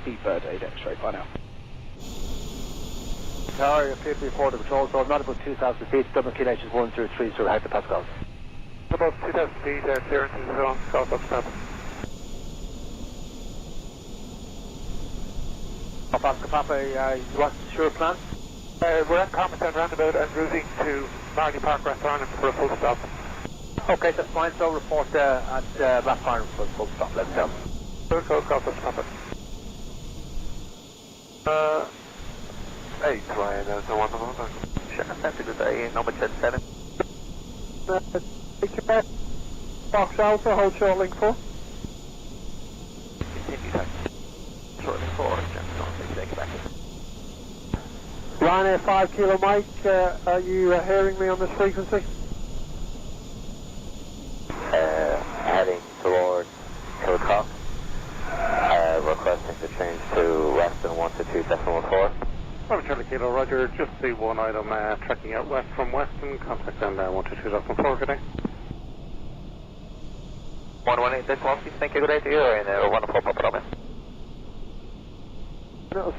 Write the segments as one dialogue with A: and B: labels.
A: Seabird 8 X-ray, bye now.
B: Tower, you appear to be for the control zone, not about 2,000 feet, double QNH is 103, so head to Pascal.
C: About 2,000 feet, clearance is on, south of step.
B: Pascal Papa, what's your plan?
C: We're at Carmentown roundabout and routing to Marley Park, West Ireland for a full stop.
B: Okay, that's fine, so report at West Ireland for a full stop, let's go.
C: Third code, Golf Papa. 8 Ryan, there's no one on the
B: Sure, that's a good day, number 10-7. Box Alpha, hold short link 4.
A: Continue that. Short link 4, Gemstone, take it back.
B: Ryanair 5 Kilo Mike, are you hearing me on this frequency?
D: Heading towards Kilcock, requesting to change to Western 122.14.
C: Robert Charlie Kilo, Roger, just see one item tracking out west from Weston, contact them 122.14 today.
D: 118, this one, please, thank you, good day to you, and 104 Papa Thomas.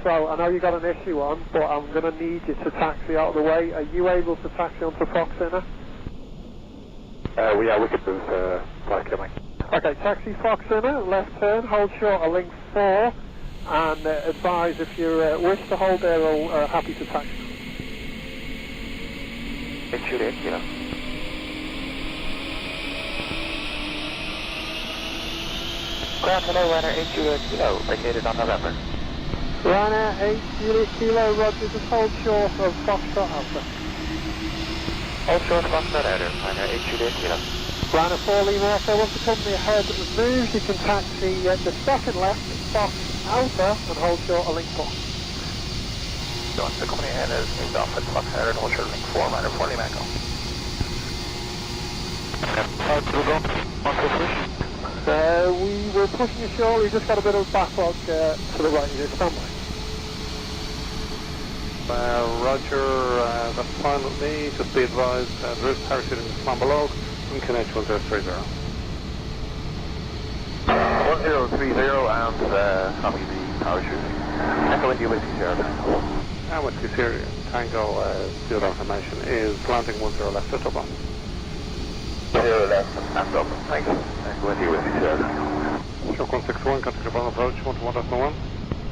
B: So, I know you got an issue on, but I'm going to need you to taxi out of the way. Are you able to taxi onto Fox Inner?
C: We could boost 5 km.
B: Okay, taxi Fox Inner, left turn, hold short of link 4, and advise if you wish to hold there or happy to taxi.
D: It's Juliet, you know. Ground hello, runner 8 Juliet Kilo, located on November.
B: Ryanair 8 Juliet Kilo, Roger, just hold short of Foxtrot Alpha.
D: Hold short of Foxtrot Outer, runner 8 Juliet Kilo.
B: Ryanair 4 Lima Echo, once the company ahead moves, you can taxi the second left, Fox Alpha, and hold short of link 4.
D: So once the company ahead has moved off at Fox Outer and hold short of link 4, runner 4 Lima Echo. How do we go? On to push?
B: We were pushing ashore, we just got a bit of backlog to the right of your standby.
C: Roger, that's fine with me. Just be advised, there is parachuting from below from QNH 1030.
D: 1030 and copy the parachuting. Echo India Whiskey Sierra.
C: And with Sierra Tango, field information is landing 10 left at Dublin.
D: 0 left and Dublin. Thanks. Echo India Whiskey Sierra.
C: Stroke 161, contact your approach, 121.1.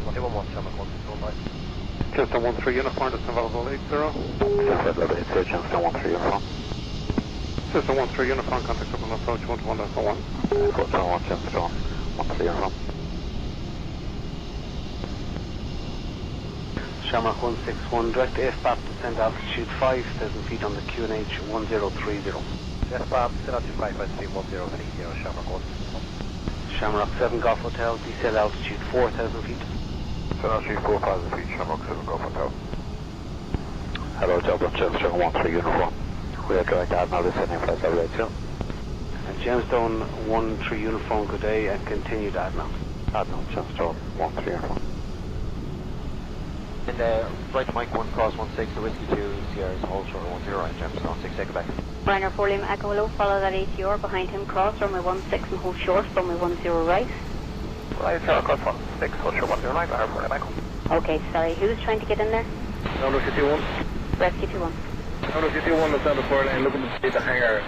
D: 111, Shamrock 161.
C: Chester 13 uniform, that's available 80.
D: Chester 80, Chester 13 uniform.
C: Chester 13 uniform, contact Dublin approach, 121.1.
D: Chester 1, Chester 13 uniform.
A: Shamrock 161, direct AFBAP descend altitude 5,000 feet on the QNH 1030.
D: AFBAP, descend altitude 5,000 1030, Shamrock 161.
A: Shamrock 7 Golf Hotel, descend altitude 4,000 feet.
D: Descend altitude 4,000 feet, Shamrock 7 Golf Hotel. Hello, Dublin, Gemstone 13 uniform. We are going down now, descending flight 782.
A: And Gemstone 13 uniform, good day, and continue to Admiral.
D: Admiral, Gemstone 13 uniform. And right Mike 1 cross 16 to Whiskey 2, Sierra's hold short 10 and Gemstone 6 take back.
E: Ryanair 4 Lima Echo, hello, follow that ATR, behind him cross, runway 16 and hold short, runway 10 right.
D: Right, Sierra cross 16, hold short 10 right, Ryanair 4 Lima Echo.
E: Okay, sorry, who's trying to get in there?
C: No, look at you one.
E: Rescue 2-1.
C: No, look at you one that's on the 4 lane, looking to see the hangar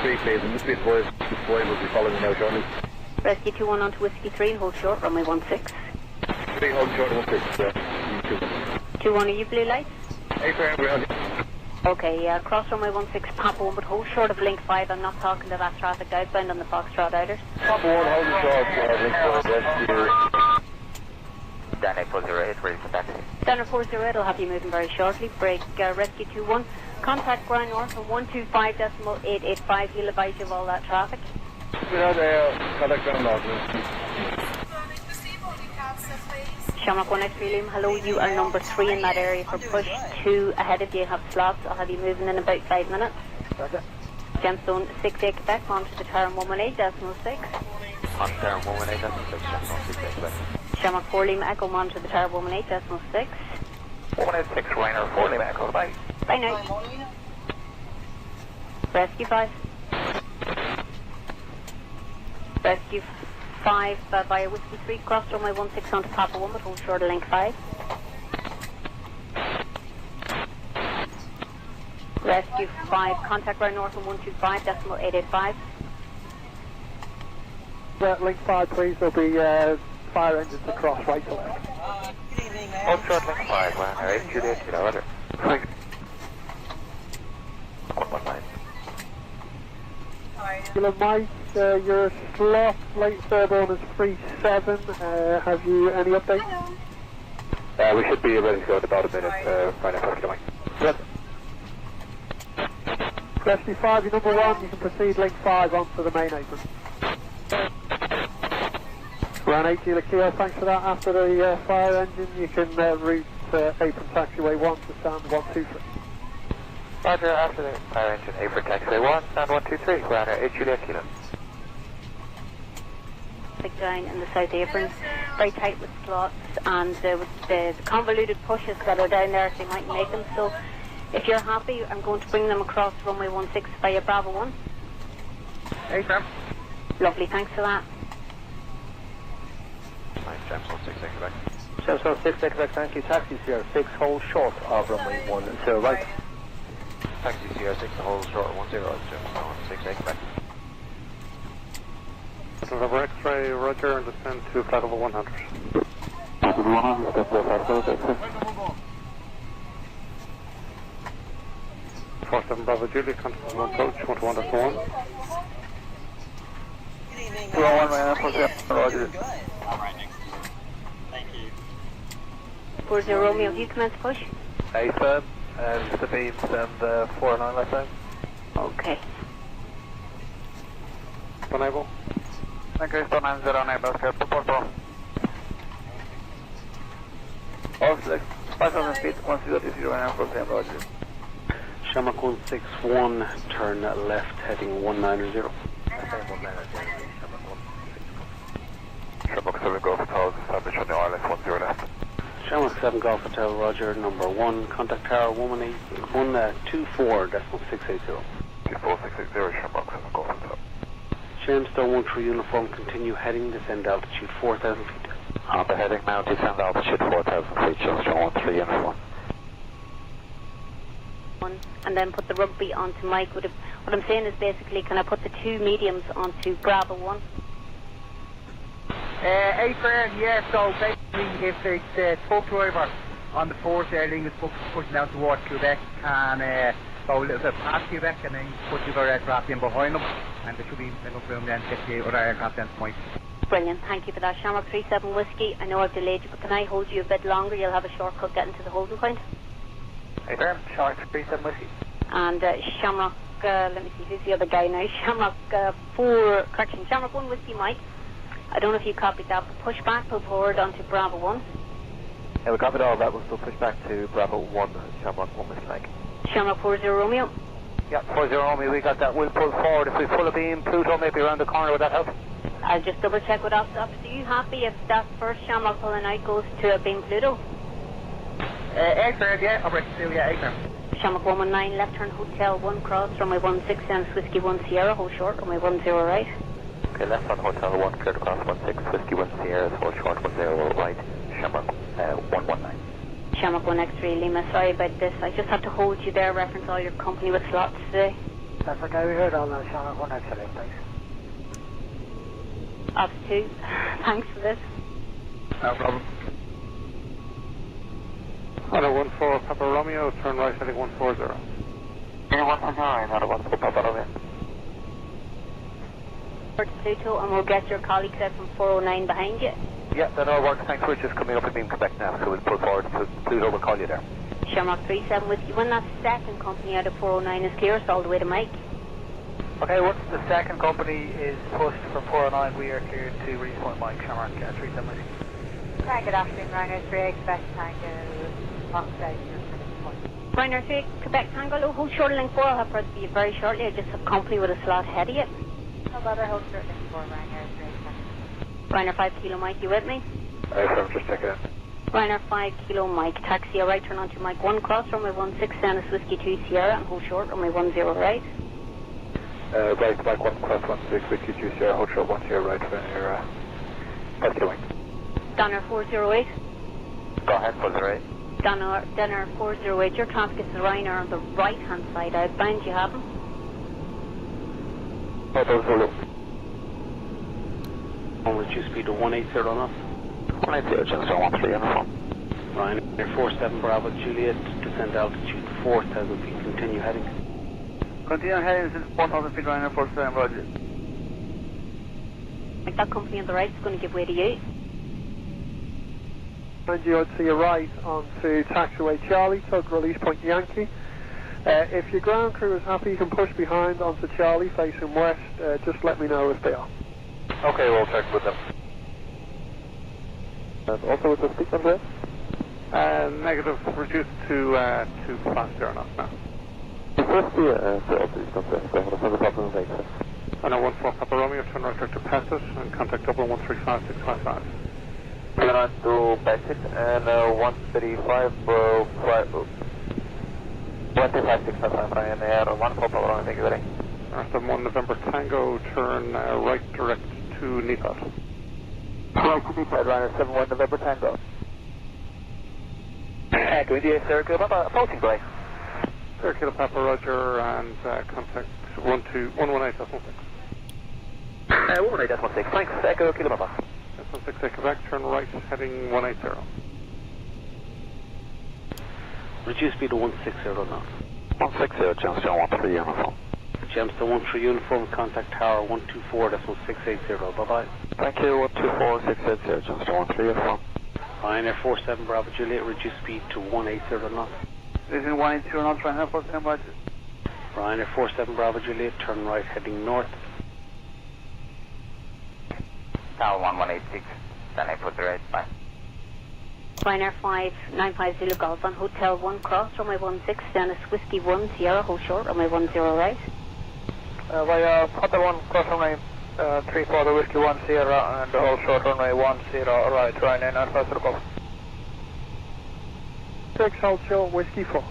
C: 3 please, and just be advised, this boy will be following now shortly.
E: Rescue 2-1 onto Whiskey 3, hold short, runway 16.
C: 3 hold short 16, yeah.
E: 2-1, are you blue lights?
C: 8 ground.
E: Okay, cross runway 16, Papa 1, but hold short of link 5, I'm not talking to that traffic outbound on the Foxtrot Outers.
C: Papa 1, hold short, link 4, rescue.
D: Dan 408, ready for taxi.
E: Standard 408 will have you moving very shortly. Break Rescue 2-1. Contact ground north on 125.885. He'll advise you of all that traffic.
C: We have contact ground north.
E: Shamrock 1 X-ray Loom, hello, you are number 3 in that area for push 2 ahead of you have slots. I'll have you moving in about 5 minutes.
C: Okay.
E: Gemstone 6A Quebec, monitor the tower 118.6.
D: On tower 118.6, Gemstone 6 Quebec.
E: Shamrock 4 Lima Echo, monitor the tower 118.6.
D: 186, Ryanair 4 Lima Echo, bye.
E: Bye now. Rescue 5. Rescue 5 via Whiskey 3, cross runway 16 onto Papa 1, but hold short of link 5. Rescue 5, contact ground north on 125.885.
B: Link 5, please. There'll be fire engines across right to left.
D: Hold short link 5, man. 8 Juliet, you know, order.
C: Thanks.
D: 119.
B: Kilo Mike, your slot late Fairborn is 37. Have you any update?
D: We should be ready to go in about a minute, right now, Kilo Mike.
B: Yep. Rescue 5, you're number 1. You can proceed link 5 onto the main apron. Round 8 Kilo Kilo, thanks for that. After the fire engine, you can route apron taxiway 1 to stand 123.
D: Roger, after the fire engine, apron taxiway 1, stand 123, round 8 Juliet Kilo.
E: Big down in the south apron, very tight with slots, and with the convoluted pushes that are down there, they might make them. So if you're happy, I'm going to bring them across runway 16 via Bravo 1.
C: Hey, Sam.
E: Lovely, thanks for that.
D: Nice, James, 16, Quebec.
F: James 16, Quebec, thank you. Taxi CR6, hold short of runway 10, right.
D: Taxi CR6 to hold short 10, James 16, Quebec.
C: Over X-ray, Roger, and descend to flight level 100.
D: Flight level 100, step to flight level 6.
C: 47 Bravo Juliet, contact from approach, 121.1.
F: 201, man, 47, Roger.
E: 40 Romeo, do you commence push?
F: Hey, Sam, and the beams and 409 left time.
E: Okay.
C: Unable.
F: Thank you, Stone 90 unable, script, report on. All select, 5,000 feet, 1020 now for Sam, Roger.
A: Shamrock 161, turn left, heading 190.
D: Shamrock 7 Golf Hotel, established on the island, 10 left.
A: Shamrock 7 Golf Hotel, Roger, number 1, contact tower 124.680.
D: 24680, Shamrock 7 Golf Hotel.
A: Shamstone 13 uniform, continue heading, descend altitude 4,000 feet.
D: On the heading now, descend altitude 4,000 feet, Shamstone 13 uniform.
E: And then put the rugby onto Mike. What I'm saying is basically, can I put the 2 mediums onto Bravo 1?
G: AIRFRANCE, yeah, so basically if it's truck driver on the 4th airline is pushing down towards Quebec and go a little bit past Quebec and then put the other aircraft in behind them and there should be enough room then to get the other aircraft down to point.
E: Brilliant, thank you for that. Shamrock 37 Whiskey, I know I've delayed you, but can I hold you a bit longer? You'll have a shortcut getting to the holding point.
F: AIRFRANCE, Shark 37 Whiskey.
E: And Shamrock, let me see, who's the other guy now? Shamrock 1 Whiskey Mike. I don't know if you copied that, but push back, pull forward onto Bravo 1.
F: Yeah, we copied all that, we'll still push back to Bravo 1, Shamrock 1 Whiskey Mike.
E: Shamrock 40 Romeo.
F: Yeah, 40 Romeo, we got that, we'll pull forward. If we pull a beam, Pluto may be around the corner, would that help?
E: I'll just double check with us. Are you happy if that first Shamrock pulling out goes to a beam Pluto?
G: AIRFRANCE, yeah, operation 2, yeah, AIRFRANCE.
E: Shamrock 119, left turn Hotel 1 cross, runway 16 and Whiskey 1 Sierra, hold short, runway 10 right.
D: Okay, left on Hotel 1, cleared across 16, Whiskey 1 Sierra, hold short 10 right, Shamrock 119.
E: Shamrock 1 X-ray Lima, sorry about this. I just have to hold you there, reference all your company with slots today.
G: That's okay, we heard all that, Shamrock 1 X-ray, thanks.
E: Ops 2, thanks for this.
G: No problem.
C: Auto 14 Papa Romeo, turn right heading 140.
D: Yeah, 119, Auto 14 Papa Romeo.
E: Pluto, and we'll get your colleagues out from 409 behind you.
D: Yeah, that all works. Thanks. We're just coming up with Beam Quebec now, so we'll pull forward. Pluto will call you there.
E: Shamrock 37 Whiskey. When that second company out of 409 is clear, it's all the way to Mike.
F: Okay, once the second company is pushed from 409, we are cleared to reach point Mike, Shamrock 37 Whiskey.
H: Hi, good afternoon, Ryanair 3, expect Tango, Fox Station,
E: Ryanair 3, Quebec Tango, hold short link 4, I'll have for you very shortly. I just have company with a slot ahead of you.
H: How about I hold short link 4, Ryanair 3,
E: Ryanair 5 Kilo Mike, you with me?
D: I'm just checking in.
E: Ryanair 5 Kilo Mike, taxi a right turn onto Mike 1 cross, runway 16 and Whiskey 2 Sierra, and hold short, runway 10 right.
D: Right, Mike 1 cross 16, Whiskey 2 Sierra, hold short 10 right, when you're What's your wing?
E: Donner 408.
D: Go ahead, 408.
E: Donner 408. Your traffic is the Ryanair on the right hand side outbound. You have him?
D: Hotel Zulu.
A: On reduce speed to 180 knots.
D: 180, Gemstone 13 uniform.
A: Ryanair 47 Bravo Juliet, descend altitude 4,000 feet, continue heading.
F: Continue heading since 4,000 feet, Ryanair 47, roger.
E: Like that company on the right is going to give way to you.
B: And you to your right onto taxiway Charlie, tug release point Yankee. If your ground crew is happy, you can push behind onto Charlie facing west. Just let me know if they are.
D: Okay, we'll check with them.
B: And also with the sequence there?
C: Negative, reduced to 2 fast 0 knots now. I know 14 Papa Romeo, turn right to pass it and contact Dublin 135655.
D: We're on to Patrick and 135, 13565 Ryanair, 1 Papa Romeo, thank you very much.
C: Rest of 1 November Tango, turn right direct to Nepal.
D: Right to Nepal, Ryanair 71 November Tango. Can we do a circle, Papa, approaching by?
C: Circular Papa Roger and contact 118.16.
D: 118.16, thanks, Echo Kilo Papa.
C: 168 Quebec, turn right, heading 180.
A: Reduce speed to 160 knots.
D: 160, Gemstone 13 uniform.
A: Gemstone 13 uniform, contact tower 124.680. Bye-bye.
D: Thank you, 124.680, Gemstone 13 uniform.
A: Ryanair 47 Bravo Juliet, reduce speed to 180 knots.
F: This is 180 knots, Ryanair 47, roger.
A: Ryanair 47 Bravo Juliet, turn right, heading north.
G: Tower 1186, then I put the right by.
E: Ryanair 595 Zulu Golf on Hotel 1 Cross, runway 16, Dennis Whiskey 1 Sierra, hold short, runway 10 right.
F: Via Hotel 1 Cross, runway 34 Whiskey 1 Sierra and hold short, runway 10 right, Ryanair 95 Zulu Golf.
B: 6, hold short, Whiskey 4.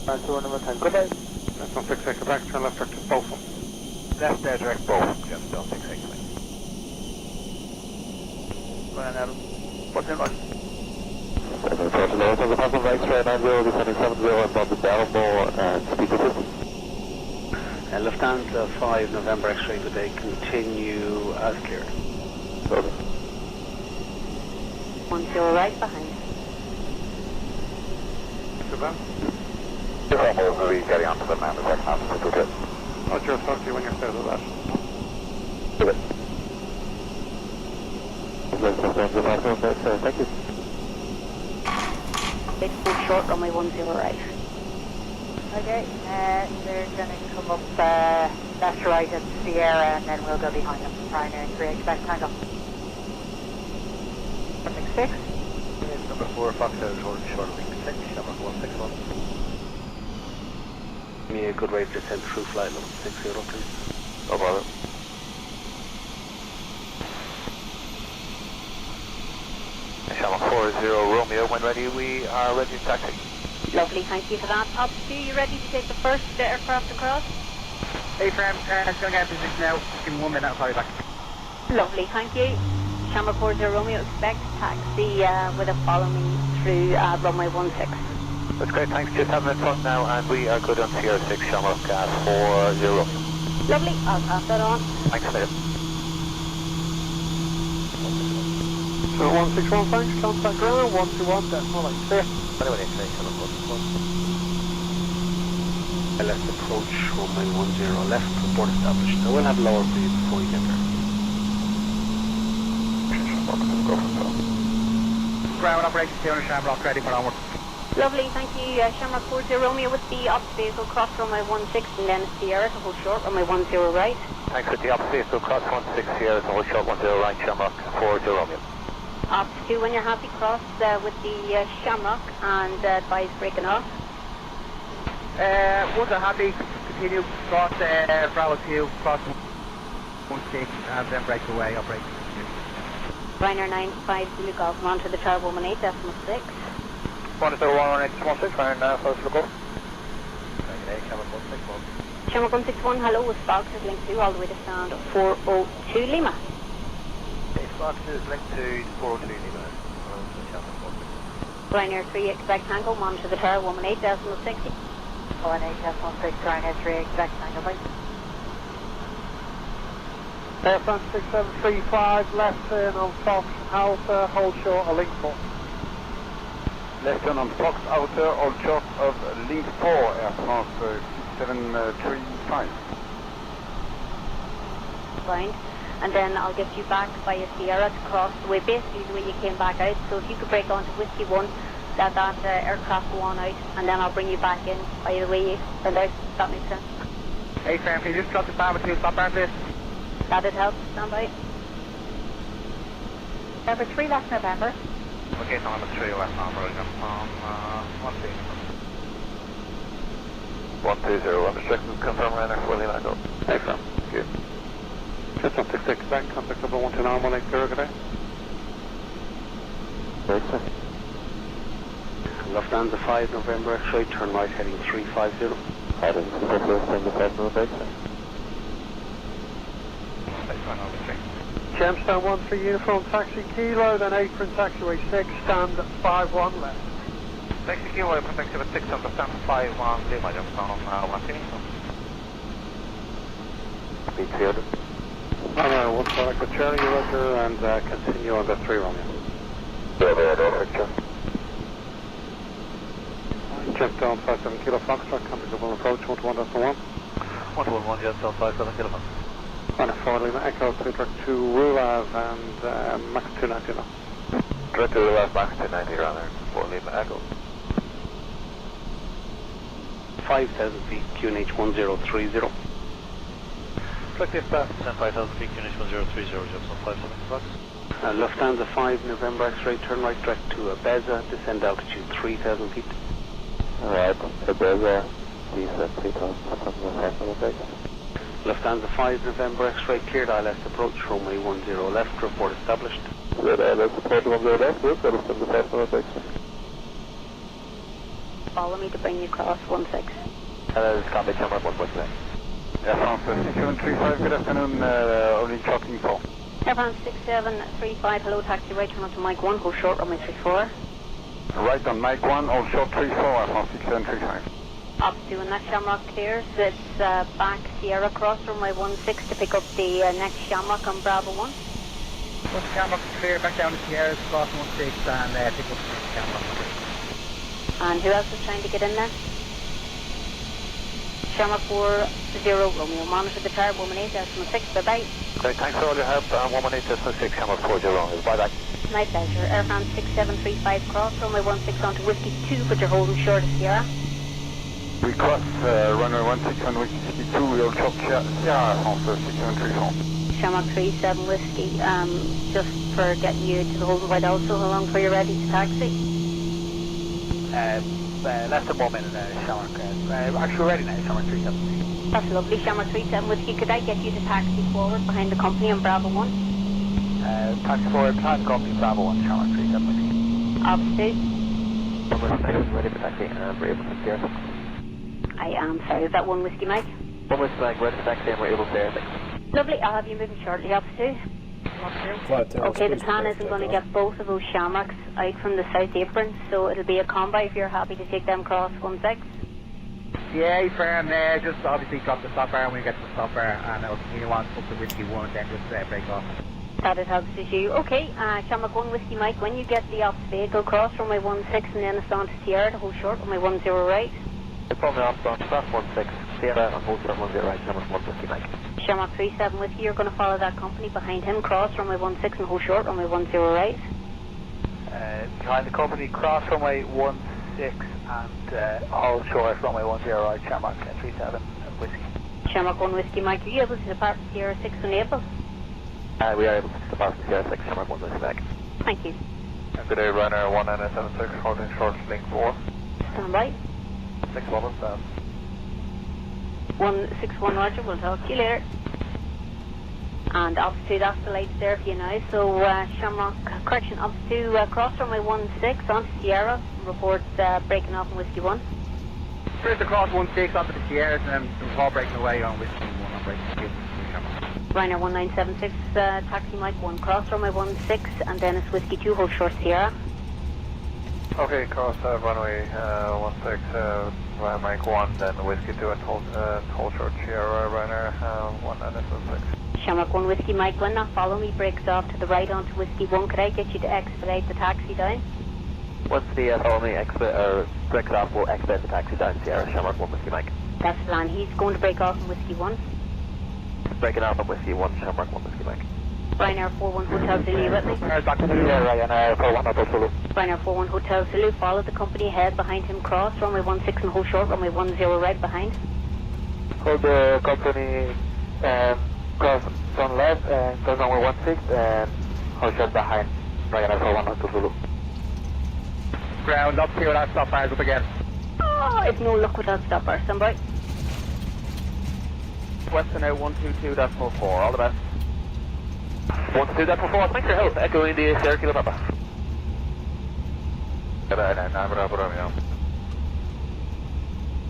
F: That's the one number 10, good day.
C: That's 168 Quebec, turn left direct to Botham.
D: Left there, direct both, Gemstone 68.
F: Ryanair 14 right.
D: Approach the lowest on the Papa right, straight 90, descending 70 above the Belmore and speed to 50.
A: Lufthansa 5 November X-ray today, continue as cleared.
D: Over.
E: 10 right behind.
C: Quebec.
D: We carry on to the man, the second half of the trip.
C: Roger, talk to you when you're set of that.
D: Okay. Thank you.
E: Big full short, runway 10 right.
H: Okay, they're going to come up left to right at Sierra and then we'll go behind them. Ryanair 3 expect Tango. 166.
D: Number 4, Foxtrot, short link 6, Shamrock 161.
A: Give me a good rate to send through flight level 60, please.
D: No bother. Shamrock 40 Romeo, when ready, we are ready to taxi.
E: Lovely, thank you for that. Ops 2, you ready to take the first aircraft across?
G: AIRFRANCE, it's going to get position now. Just give me 1 minute, I'll call you back.
E: Lovely, thank you. Shamrock 40 Romeo, expect taxi with a follow me through runway 16.
D: That's great, thanks. Just having it front now, and we are good on Sierra 6, Shamrock 40 Romeo.
E: Lovely, I'll pass that on.
D: Thanks a million.
B: So 161, thanks, contact ground, 121, decimal 8, clear.
D: Anyway, Shamrock 161.
A: LS approach, runway 10 left, report established. I will have lower for you before you get there.
G: Ground operations here on Shamrock, ready for onward.
E: Lovely, thank you. Shamrock 40 Romeo with the opposite vehicle cross runway 16 and then Sierra to hold short, runway 10 right.
D: Thanks with the opposite, so cross 16 Sierra to hold short 10 right, Shamrock 40 Romeo.
E: Ops 2, when you're happy, cross with the Shamrock and advise breaking off.
G: Once I'm happy, continue, cross Bravo 2, cross 16 and then break away, I'll break.
E: Ryanair 95 Zulu Golf, on to the tower 18, decimal 6.
F: 118.16, Ryanair 5 Zulu Golf.
E: Shamrock 161, hello, with Fox is link 2 all the way to sound 402 Lima.
F: Box is linked to 402 Lima.
E: Ryanair 3, expect Tango, monitor the tower, 118.60.
H: 18.16, Ryanair 3, expect Tango, please.
B: Air France 6735, left turn on Fox Alpha, hold short of link 4.
C: Left turn on Fox Outer, all short of link 4, Air France 6735.
E: Fine. And then I'll get you back via Sierra to cross the way, basically the way you came back out. So if you could break onto Whiskey 1, let that aircraft go on out, and then I'll bring you back in by the way you went out. If that makes sense.
G: Hey, Sam, can you just drop the bar between stop bar, please?
E: That'd help. Stand by.
H: Number 3, left November.
F: Okay, so number 3, left November, jump on
D: 120, I'm restricted, confirm Ryanair, fully lined up.
C: Excellent. Thank you. Just on 66 back, contact number 129 good day.
A: Lufthansa 5 November X-ray, turn right heading 350.
D: Heading to the first and the second of the
B: Gemstone 13 uniform taxi kilo, then apron taxiway 6, stand 51 left.
F: Taxi Kilo, protect 76, understand 51, Lima, jump on 120.
D: Speed 300.
C: No, one product with Charlie, Roger, and continue on the 3 Romeo. Gemstone 57 Kilo Foxtrot, contact double approach, 121.1.
F: 111, Gemstone 57 Kilo.
C: On a 4 Lima Echo, Track 2 Rulav and Max 290 now.
D: Direct to the left, Max 290 Ryanair, 4 Lima Echo.
A: 5,000 feet, QNH 1030.
F: Direct this pass, 5,000 feet, QNH 1030, Gemstone 57 Fox.
A: Lufthansa 5 November X-ray, turn right direct to Beza, descend altitude 3,000 feet.
D: Alright, Beza, descent 3,000 from the second of the
A: Lufthansa 5 November X-ray, cleared ILS approach, runway 10 left, report established.
D: Good ILS approach 10 left, good, that is from the second of the
E: Follow me to bring you across 16.
D: Hello, this is Combat Chamber 1.9.
C: Air France 6735, good afternoon, only talking 4.
E: Air France 6735, hello, taxi right, turn onto Mike 1, hold short, runway 34.
C: Right on Mike 1, all short 34, Air France 6735.
E: Up to when that Shamrock clears, it's back Sierra cross runway 16 to pick up the next Shamrock on Bravo 1.
G: Once the camera is clear, back down to Sierra, cross 16 and pick up the camera.
E: And who else is trying to get in there? Shamrock 40 Romeo, monitor the tower, 118.6, bye-bye.
D: Okay, thanks for all your help, 118.6, Hammer 40 wrong, bye bye.
E: My pleasure. Air France 6735 cross runway 16 onto Whiskey 2, but you're holding short of Sierra.
C: We cross runway 16 on Whiskey 2, we'll chop Sierra, France 6734.
E: Shamrock 37 Whiskey, just for getting you to the holding right also, how long for you ready to taxi?
F: Less than 1 minute, Shamrock. Actually, ready now, Shamrock 37.
E: That's lovely. Shamrock 37 Whiskey, could I get you to taxi forward behind the company on Bravo 1?
F: Taxi forward, behind the company, Bravo 1, Shamrock 37 Whiskey.
E: Altitude?
D: Ready for taxi, and we're able to steer.
E: I am, sorry, is that 1 Whiskey Mike?
D: 1 Whiskey Mike, ready for taxi, and we're able to steer.
E: Lovely, I'll have you moving shortly, altitude. Okay, the plan is I'm going to get both of those Shamrocks out from the south apron, so it'll be a combi if you're happy to take them across 16.
G: Yeah, firm, just obviously drop the stop bar when we get to the stop bar, and I'll continue on up to Whiskey 1, then just break off.
E: That it helps as you. Okay, Shamrock 1 Whiskey Mike, when you get the ops vehicle cross runway 16 and then it's on to Sierra to hold short, runway 10 right.
D: Probably off on cross 16, Sierra, and hold short 10 right, Hammer 1 Whiskey Mike.
E: Shamrock 37 Whiskey, you're going to follow that company behind him, cross runway 16 and hold short, runway 10 right.
F: Behind the company, cross runway 16 and hold short runway 10 right, Shamrock 37 Whiskey.
E: Shamrock 1 Whiskey Mike, are you able to depart from Sierra 6 on April?
D: We are able to depart from Sierra 6, Hammer 1 Whiskey Mike.
E: Thank you.
D: Good day, Ryanair 1976, holding short link 4.
E: Stand by.
D: 61 on stand.
E: 161 Roger, we'll talk to you later. And altitude, that's the lights there for you now. So Shamrock, correction, altitude, cross runway 16 onto Sierra, reports breaking off on Whiskey 1.
G: First across 16 onto the Sierras, and then before breaking away on Whiskey 1 on breaking 2.
E: Ryanair 1976, taxi Mike 1, cross runway 16, and Dennis Whiskey 2, hold short Sierra.
F: Okay, cross runway 16, Mike 1, then Whiskey 2 and hold short Sierra, Ryanair 1976.
E: Shamrock 1 Whiskey Mike 1, now follow me, brakes off to the right onto Whiskey 1. Could I get you to expedite the taxi down?
I: Once the follow me, brakes off, we'll expedite the taxi down Sierra, Shamrock 1 Whiskey Mike.
E: That's the plan. He's going to break off in Whiskey 1.
I: Breaking off on Whiskey 1, Shamrock 1 Whiskey Mike.
E: Ryanair 41 Hotel Zulu, you with me?
I: Back to Ryanair 41 Hotel Zulu.
E: Ryanair 41 Hotel Zulu, follow the company ahead, behind him cross, runway 16 and hold short, runway 10 right behind.
I: Hold the company cross on left and cross runway 16 and hold short behind Ryanair 41 Hotel Zulu.
G: Ground up here, that stop fires up again.
E: Oh, I've no luck with that stopper, stand by.
I: Western out 122.4, all the best. 122.4, thanks for your help, echoing the Sierra Kilo Papa.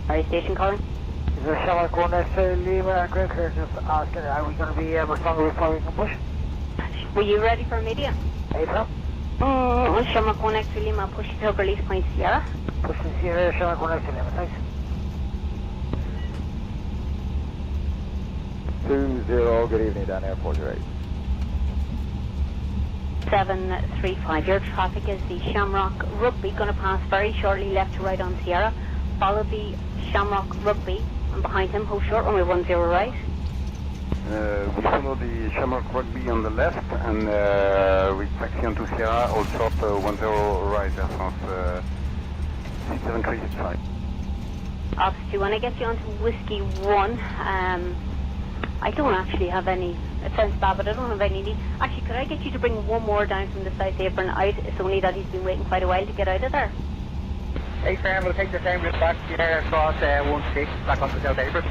E: Are you station calling?
F: Is there Shamrock 1 Lima, Greg here, just asking, are we going to be responsible before we can push?
E: Were you ready for immediate?
F: April?
E: Shamrock 1 X Lima, push to release point Sierra.
F: Push to Sierra, Shamrock 1 Lima, thanks.
I: 20, good evening, down Air 48.
E: 735. Your traffic is the Shamrock Rugby, going to pass very shortly left to right on Sierra. Follow the Shamrock Rugby, and behind him, hold short, runway 10 right.
C: We follow the Shamrock Rugby on the left and we taxi onto Sierra, hold short 10 right, Air France 67365.
E: Obviously, when I get you onto Whiskey 1, I don't actually have any, it sounds bad, but I don't have any need. Actually, could I get you to bring one more down from the South Apron out? It's only that he's been waiting quite a while to get out of there.
G: Hey, Sam, we'll take the same route back here across 16, back onto South Apron.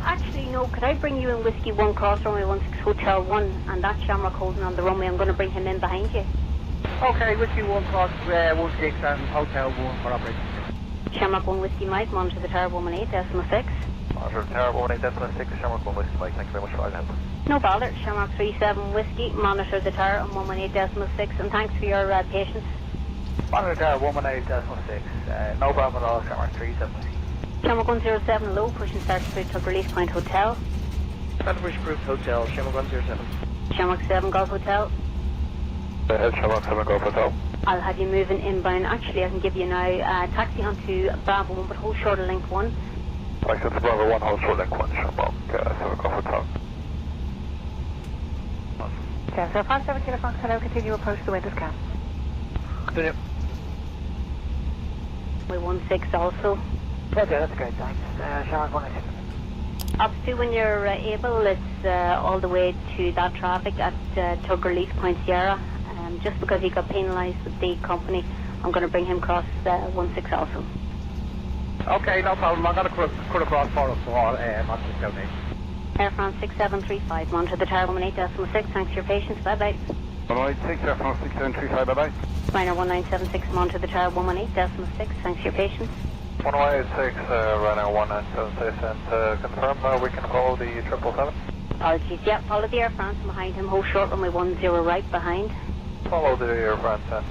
E: Actually, no. Could I bring you in Whiskey 1 cross runway 16 Hotel 1, and that Shamrock holding on the runway? I'm going to bring him in behind you.
G: Okay, Whiskey 1 cross 16 and Hotel 1 for operation.
E: Shamrock 1 Whiskey Mike, monitor the tower 118.6.
I: Monitor the tower 118.6, Shamrock 1 Whiskey Mike, thank you very much for your help.
E: No bother. Shamrock 37 Whiskey, monitor the tower on 118.6, and thanks for your patience.
F: Monitor tower 118.6, no problem at all, Shamrock 37.
E: Shamrock 107 low, push and start to Tug Release Point Hotel.
I: Center Push Approved Hotel, Shamrock 107.
E: Shamrock 7 Golf Hotel.
I: Ahead, Shamrock 7 Golf Hotel.
E: I'll have you moving inbound. Actually, I can give you now taxi onto Bravo 1, but hold short of Link 1.
I: Taxi to Bravo 1, hold short Link 1, Shamrock 7 Golf Hotel.
H: Okay, so 57 Kilo Fox, hello, continue approach the wind is calm.
I: Continue.
E: We 16 also.
F: Okay, that's great, thanks. Shamrock 118.
E: Up to when you're able, it's all the way to that traffic at Tug Release Point Sierra. Just because he got penalised with the company, I'm going to bring him across 16 also.
G: Okay, no problem. I'm going to cut across for us all onto the South Apron.
E: Air France 6735, monitor the tower 118.6. Thanks for your patience. Bye bye.
C: 186, Air France 6735, bye bye.
E: Ryanair 1976, monitor the tower 118.6. Thanks for your patience.
F: 186, Ryanair 1976, and confirm we can follow the 777.
E: Apologies, yeah, follow the Air France, and behind him, hold short, runway 10 right behind.
F: Follow the Air France and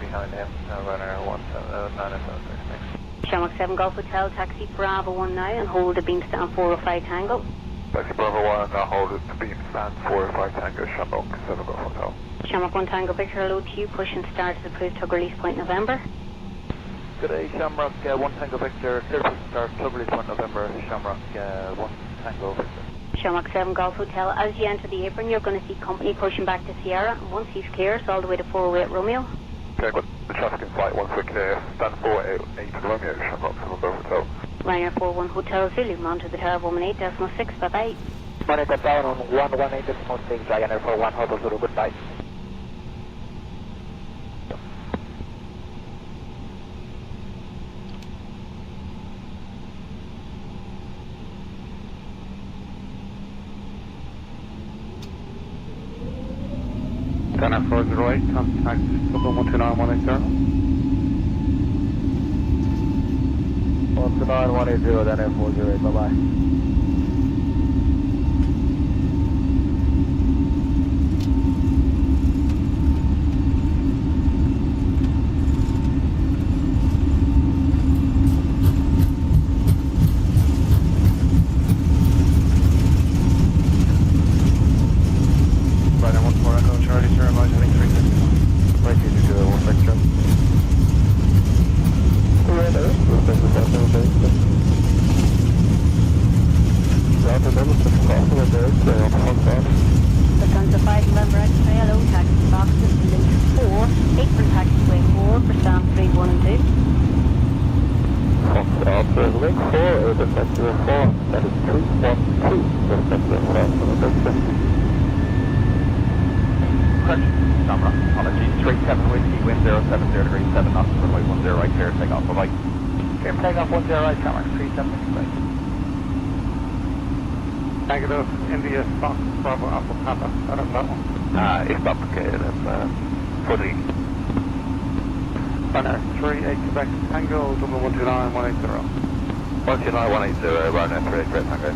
F: behind him, Ryanair 1976, thanks.
E: Shamrock 7 Golf Hotel, taxi Bravo 1 now, and hold the beam stand 405 Tango.
C: Taxi Bravo 1, hold it to beam stand 405 Tango, Shamrock 7 Golf Hotel.
E: Shamrock 1 Tango, Victor, hello to you, push and start as approved, Tug Release Point November.
I: Good day, Shamrock 1 Tango Victor, clear to start, Tug Release Point November, Shamrock 1 Tango Victor.
E: Shamrock 7 Golf Hotel, as you enter the apron, you're going to see company pushing back to Sierra, and once he's clear, it's all the way to 408 Romeo.
C: Okay, but the traffic in flight once we're clear, stand 488 Romeo, Shamrock 7 Golf Hotel.
E: Ryanair 41 Hotel Zulu, monitor the tower 118.6, bye bye.
I: Monitor down on 118.6, Ryanair 41 Hotel Zulu, goodbye.
C: Dana 408, contact 129-180.
I: 129-180, Dana 408, bye-bye. respect to 4, that is 312, respect to 4,
F: Correction, Shamrock, apologies, 37 Whiskey, wind 070 degrees, 7 knots, runway 10 right, clear takeoff, bye-bye. Clear takeoff 10 right, Shamrock, 37 right.
C: Negative, India, Fox, Bravo, Alpha, Papa. I don't know.
F: It's up, okay, that's for the
C: Runner 38 Quebec Tango, 129 180.
F: 129 180, Runner 38 Quebec Tango.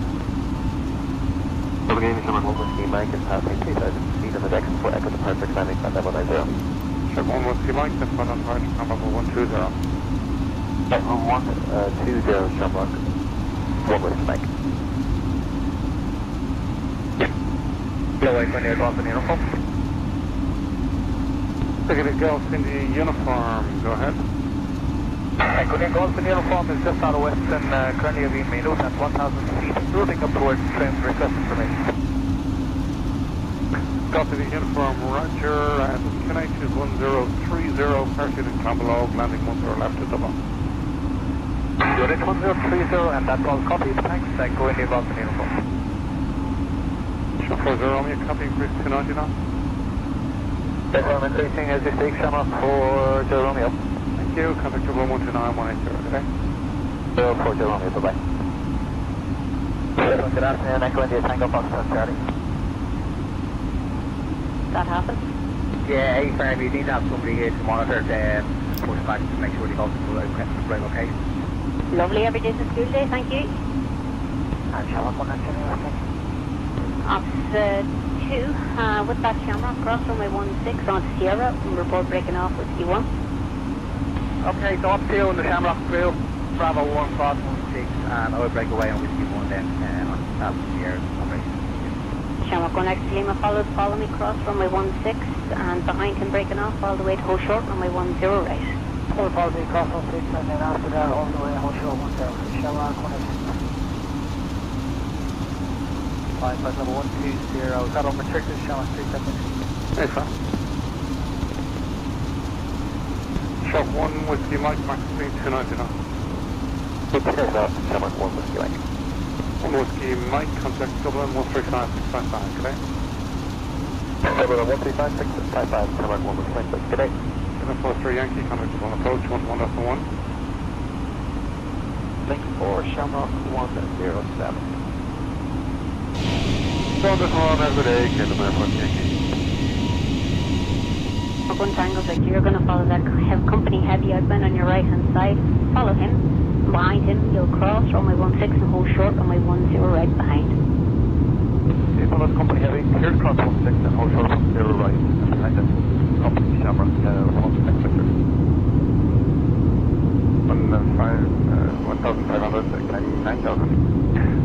I: Double Gaming Shamrock 1 Whiskey Mike is passing 3,000 feet on the deck for Echo departure climbing at 190.
C: Check 1 Whiskey Mike, that's one on hard, number 120.
I: 120 Shamrock 1 Whiskey Mike.
F: Blow away when you're off in uniform.
C: Taking Golf in the uniform, go ahead.
F: Echo Golf in uniform is just out of Western, currently being made out at 1,000 feet, moving up towards trim, request information.
C: Golf in the uniform, Roger, and QNH is 1030, parachuting down below, landing 10 left to double.
F: Unit 1030, and that's all copies, thanks, Echo India Golf in uniform.
C: Show 40, Romeo, copy, increase 290 now.
I: I'm increasing as you speak, Shamrock 4 Romeo.
C: Thank you, contact double 129 180, okay?
I: 4 Romeo, bye-bye. Good afternoon, Echo India Tango Foxtrot Charlie.
E: That happened.
G: Yeah, AIRFRANCE, you need to have somebody here to monitor the push back to make sure they go to the right location.
E: Lovely, every day's a school day, thank you.
G: And Shamrock 1
E: Ops 2, with that Shamrock, cross runway 16 on Sierra, and report breaking off Whiskey 1.
G: Okay, so up 2 on the Shamrock crew, Bravo 1, cross 16, and I will break away on Whiskey 1 then, on top of the air operation.
E: Shamrock 1 X Lima followed, follow me, cross runway 16, and behind him breaking off all the way to Ho Short, runway 10 right.
G: Follow me, cross 16, and then after that all the way to Ho Short 10, Shamrock 1 X. 5 number 120, is that on restricted, Shamrock 37?
C: Hey, sir. Shop 1 Whiskey Mike, max speed 290 now.
I: Shamrock 1 Whiskey Mike.
C: 1 Whiskey Mike, contact Dublin 135655, good day.
I: Dublin 135655, Shamrock 1 Whiskey Mike, good day.
C: Uniform 3 Yankee, contact Dublin approach 11.1.
I: Link 4 Shamrock 107.
C: Down this one every day, Kilometer 1 Yankee.
E: One Tango Victor, you're going to follow that company heavy outbound on your right hand side. Follow him. Behind him, you'll cross runway 16 and hold short, runway 10 right behind.
F: Okay, follow the company heavy, here's cross 16 and hold short 10 right, and behind it, company Shamrock 1 Victor.
C: 1,500, 9,000.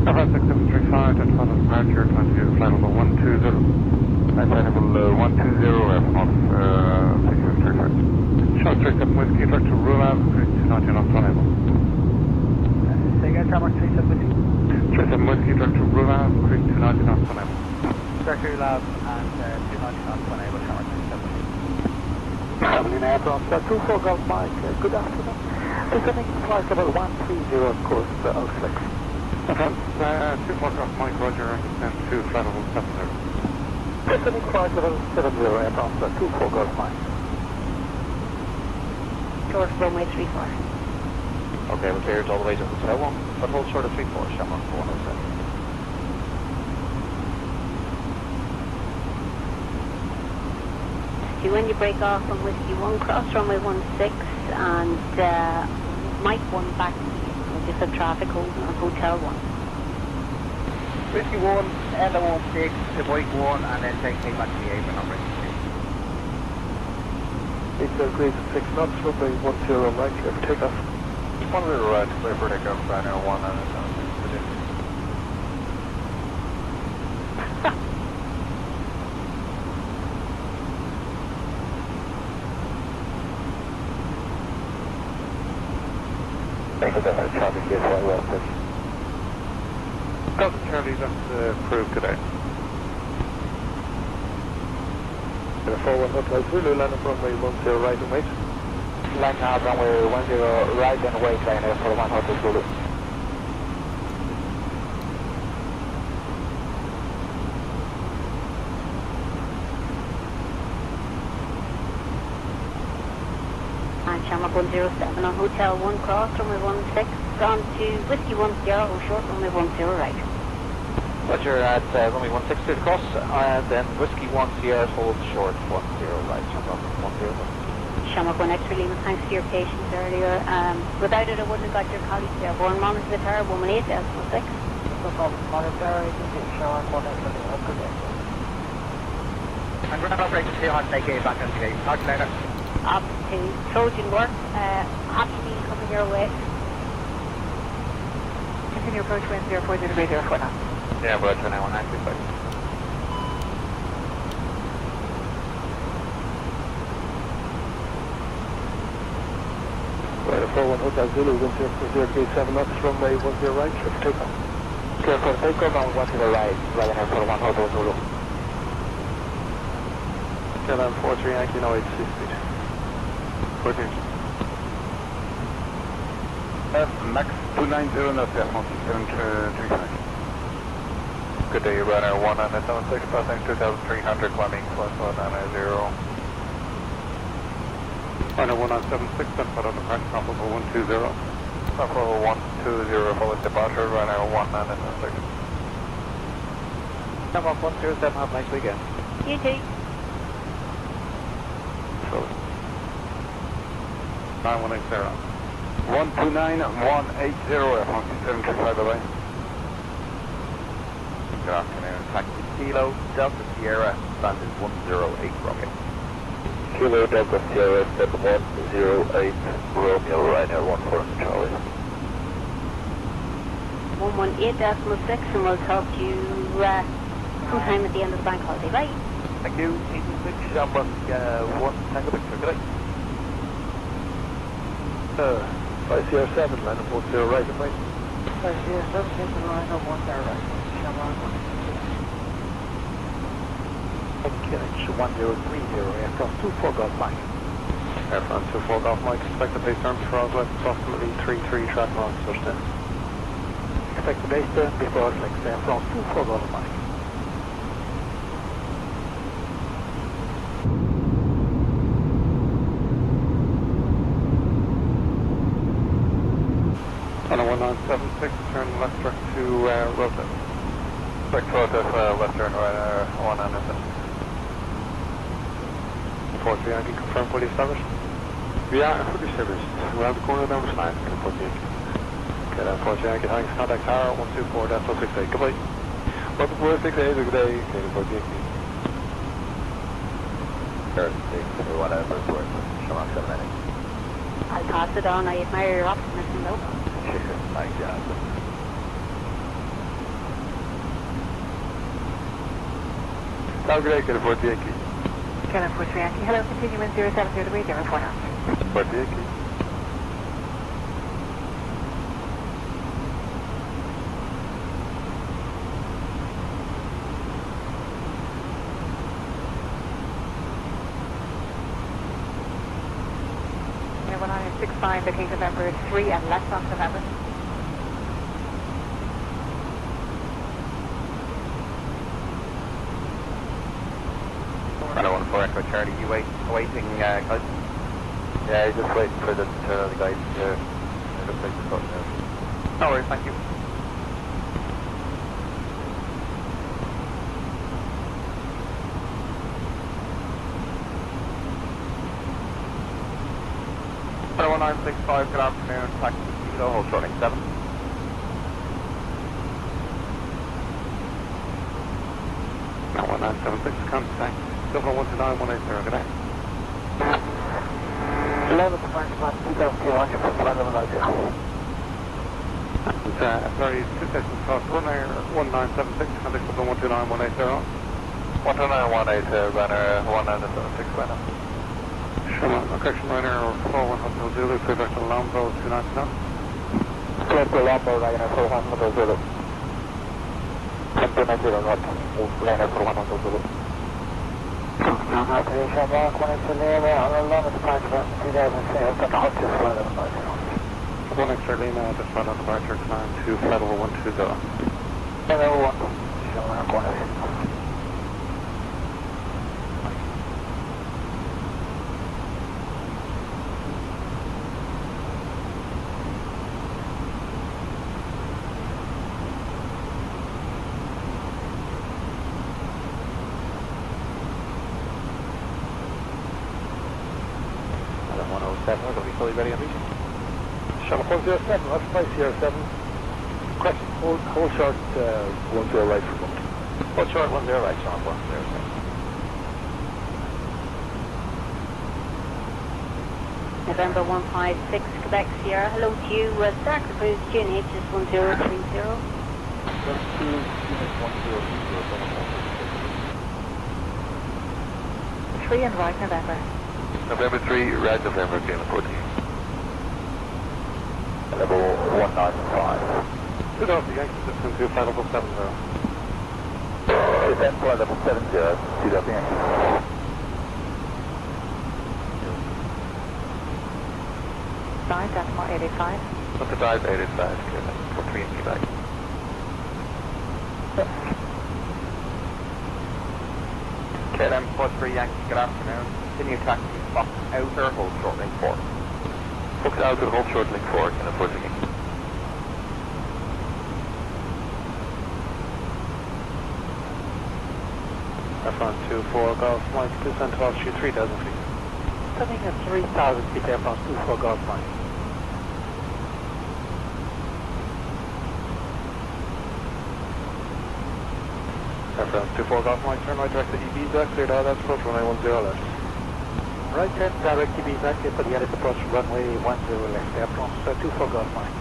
C: Alpha 6735, and final departure, 20, flight level 120. Flight level 120, airport, figure 35. Short 37 Whiskey, direct to Rulav, 290 knots unable.
G: Say again, Shamrock 37 Whiskey.
C: 37 Whiskey, direct to Rulav, 290 knots unable.
G: Director Lab and 290 knots unable, Shamrock 37 Whiskey.
I: Traveling AirFrance, 24 Golf Mike, good afternoon. Descending flight level 130, course 06.
C: Okay, 2 Golf Mike, Roger, and descend to flight level 70.
I: Descending flight level 70, AirFrance, 24 Golf Mike.
E: Short runway 34.
F: Okay, we're cleared all the way to Hotel 1, but hold short of 34, Shamrock 107.
E: When you break off from Whiskey 1, cross runway 16, and Mike 1 back to you. We'll just have traffic holding on Hotel 1.
G: Whiskey 1, end of 16, to Mike 1, and then take back to the apron on Whiskey 2.
I: 8 degrees and 6 knots, runway 10 right, clear for takeoff.
F: One of the right, clear for takeoff, Ryanair 1 and Virginia.
I: Thank you, that's traffic here, so I will pitch.
C: Delta Charlie, that's approved today.
I: 41 Hotel Zulu, landing runway 10 right and wait. Landing out runway 10 right and wait, Ryanair for 1 Hotel Zulu.
E: and Shamrock 107 on Hotel 1 cross, runway 16, on to Whiskey 10, short, runway 10 right.
D: Roger, at runway 16 to the cross, and then Whiskey 1 Sierra holds short 10 right, Shamrock 10.
E: Shamrock 1 Extra Lima, thanks for your patience earlier. Without it, I wouldn't have got your colleagues there. Born monitor the tower, 118.6.
H: No problem. Monitor, Shamrock 1 Extra Lima, good day.
G: And ground operator, stay on, take A back on the gate. Talk to you later.
E: Up to Trojan work, happy to be coming your way.
H: Continue approach wind 040 degrees 04 now.
D: Yeah, Roger, now 195.
I: Right, 41 Hotel Zulu, 1040 knots, runway 10 right, shift takeoff. Clear for takeoff and 10 right, Ryanair 41 Hotel Zulu.
C: KLM 43 Yankee, no 86 speed. 14. Max 290, knots, Air France 735.
F: Good day, runner 1976, passing 2300, climbing plus 190.
C: Runner 1976, then follow the correct comparable 120.
F: Comparable 120, forward departure, runner 1976.
D: Shamrock 107, have a nice weekend.
E: You too.
C: 9180. 129, 180, Air France 735, bye-bye.
D: Good afternoon, taxi Kilo, Delta Sierra, standard 108 Romeo.
I: Kilo Delta Sierra 7108 Romeo, Ryanair 14 Charlie.
E: 118.6, and we'll talk to you sometime at the end of the bank holiday. Bye.
D: Thank you, 86, Shamrock 1 Tango Victor, good day.
I: ICR7, line of 10 right, right.
H: ICR7, take the line of 10 right. Shamrock
I: 1. MUNICH 1030, aircraft 24 Golf Mike.
C: Air France 24 Golf Mike, expect the base turn before Oslo, approximately 33 track miles per step.
I: Expect the base turn before Oslo, Air France 24 Golf Mike.
C: On a 1976, turn left direct to Rosa.
F: Expect left turn, runner 1976.
C: 43 Yankee, confirm fully established? Yeah, fully established. Around the corner, number 9, 40 Yankee. Okay, then 40 Yankee, thanks. Contact tower 124.68. Goodbye. 124.68, good day. Okay, 40 Yankee.
D: Whatever, Shamrock 798.
E: I'll pass it on. I admire your optimism, though.
D: Thanks, yeah.
C: Have a good day, get a 40 Yankee.
H: KLM 43 Yankee, hello, continue wind 070 degrees 04 now.
C: 40 Yankee.
H: Yeah, 1965, looking November 3 and left on November.
D: Runner 14 Echo Charlie, you awaiting guys?
I: Yeah, just waiting for the guys to look like the button.
D: No worries, thank you. Runner 1965, good afternoon, taxi Kilo, hold shorting 7.
C: Now 1976, contact. Double 129, 180, good day.
I: 11 departure plan 2200 for flight level 90.
C: Sorry, 2 stations cross, Ryanair 1976, contact double 129, 180.
F: 129, 180, runner 1976 right now.
C: Shamrock, correction Ryanair 41 Hotel Zulu, clear back to Lambo 299.
I: Clear to Lambo, Ryanair 41 Hotel Zulu. 1090 north, Ryanair 41 Hotel Zulu. Shamrock 1 on a long departure plan 2006, at the hotel flight level 90.
C: 1 extra Lima, just right on departure, climb to flight level 120.
I: Level 1, Shamrock 1. 107, we're going to be fully ready on reaching.
C: Shamrock 107, that's 5 CR7. Question, hold short 10 right for moment.
I: Hold short 10 right, Shamrock 107.
E: November 156, Quebec Sierra. Hello to you, Stark Cruise, GNH is 1030.
H: 3 and right, November.
C: November 3, right November, Galen 14.
D: Level 195.
C: Good off the Yankee system to final 70.
D: Descent for level 70, 2 Delta Yankee.
H: Right, that's more 85.
C: Up to dive 885, for 3 and back.
F: KLM 43 Yankee, good afternoon. Continue taxi Fox Outer, hold short link 4.
C: Fox Outer, hold short link 4, Kenneth 14. France 24 Golf Mike, descent to altitude 3,000 feet.
I: Coming at 3,000 feet, Air France 24 Golf Mike.
C: Air France 24 Golf Mike, turn right direct to Ibiza, cleared all that approach, runway 10 left.
I: Right turn direct Ibiza, clear for the edit approach, runway 10 left, Air France 24 Golf Mike.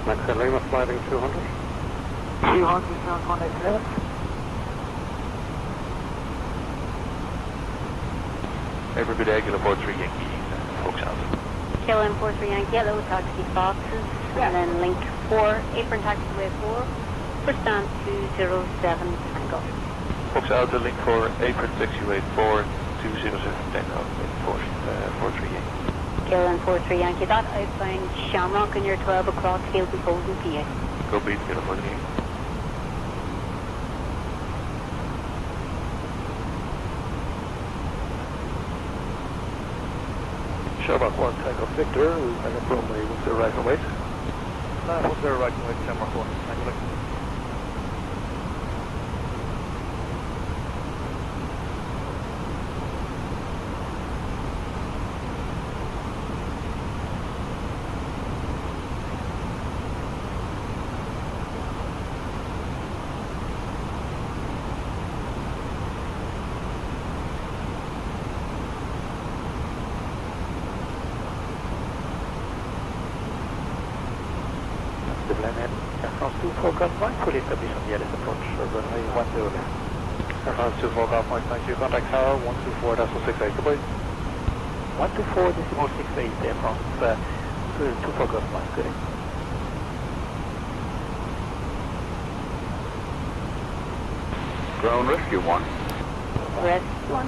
C: Max and Lima sliding 200.
I: 200, sound connect left.
C: Every good egg, 43 Yankee, Fox out.
E: KLM 43 Yankee, yellow taxi Foxes, and then link 4, apron taxiway 4, for stand 207 Tango.
C: Fox out, link 4, apron 6U84, 207 Tango, 43 Yankee.
E: KLM 43 Yankee, that outbound Shamrock in your 12 o'clock, he'll be holding PA.
C: Go beat, get up on the Shamrock 1, Tango Victor, and up runway 10 right and wait.
F: 10 right and wait, Shamrock 1. Thank you.
I: Air France 24 Golf Mike, fully established on the edit approach, runway 10 left.
C: Air France 24 Golf Mike, thank you. Contact tower 124.68, goodbye.
I: 124.68, Air France 24 Golf Mike, good.
D: Ground Rescue 1.
E: Rescue 1.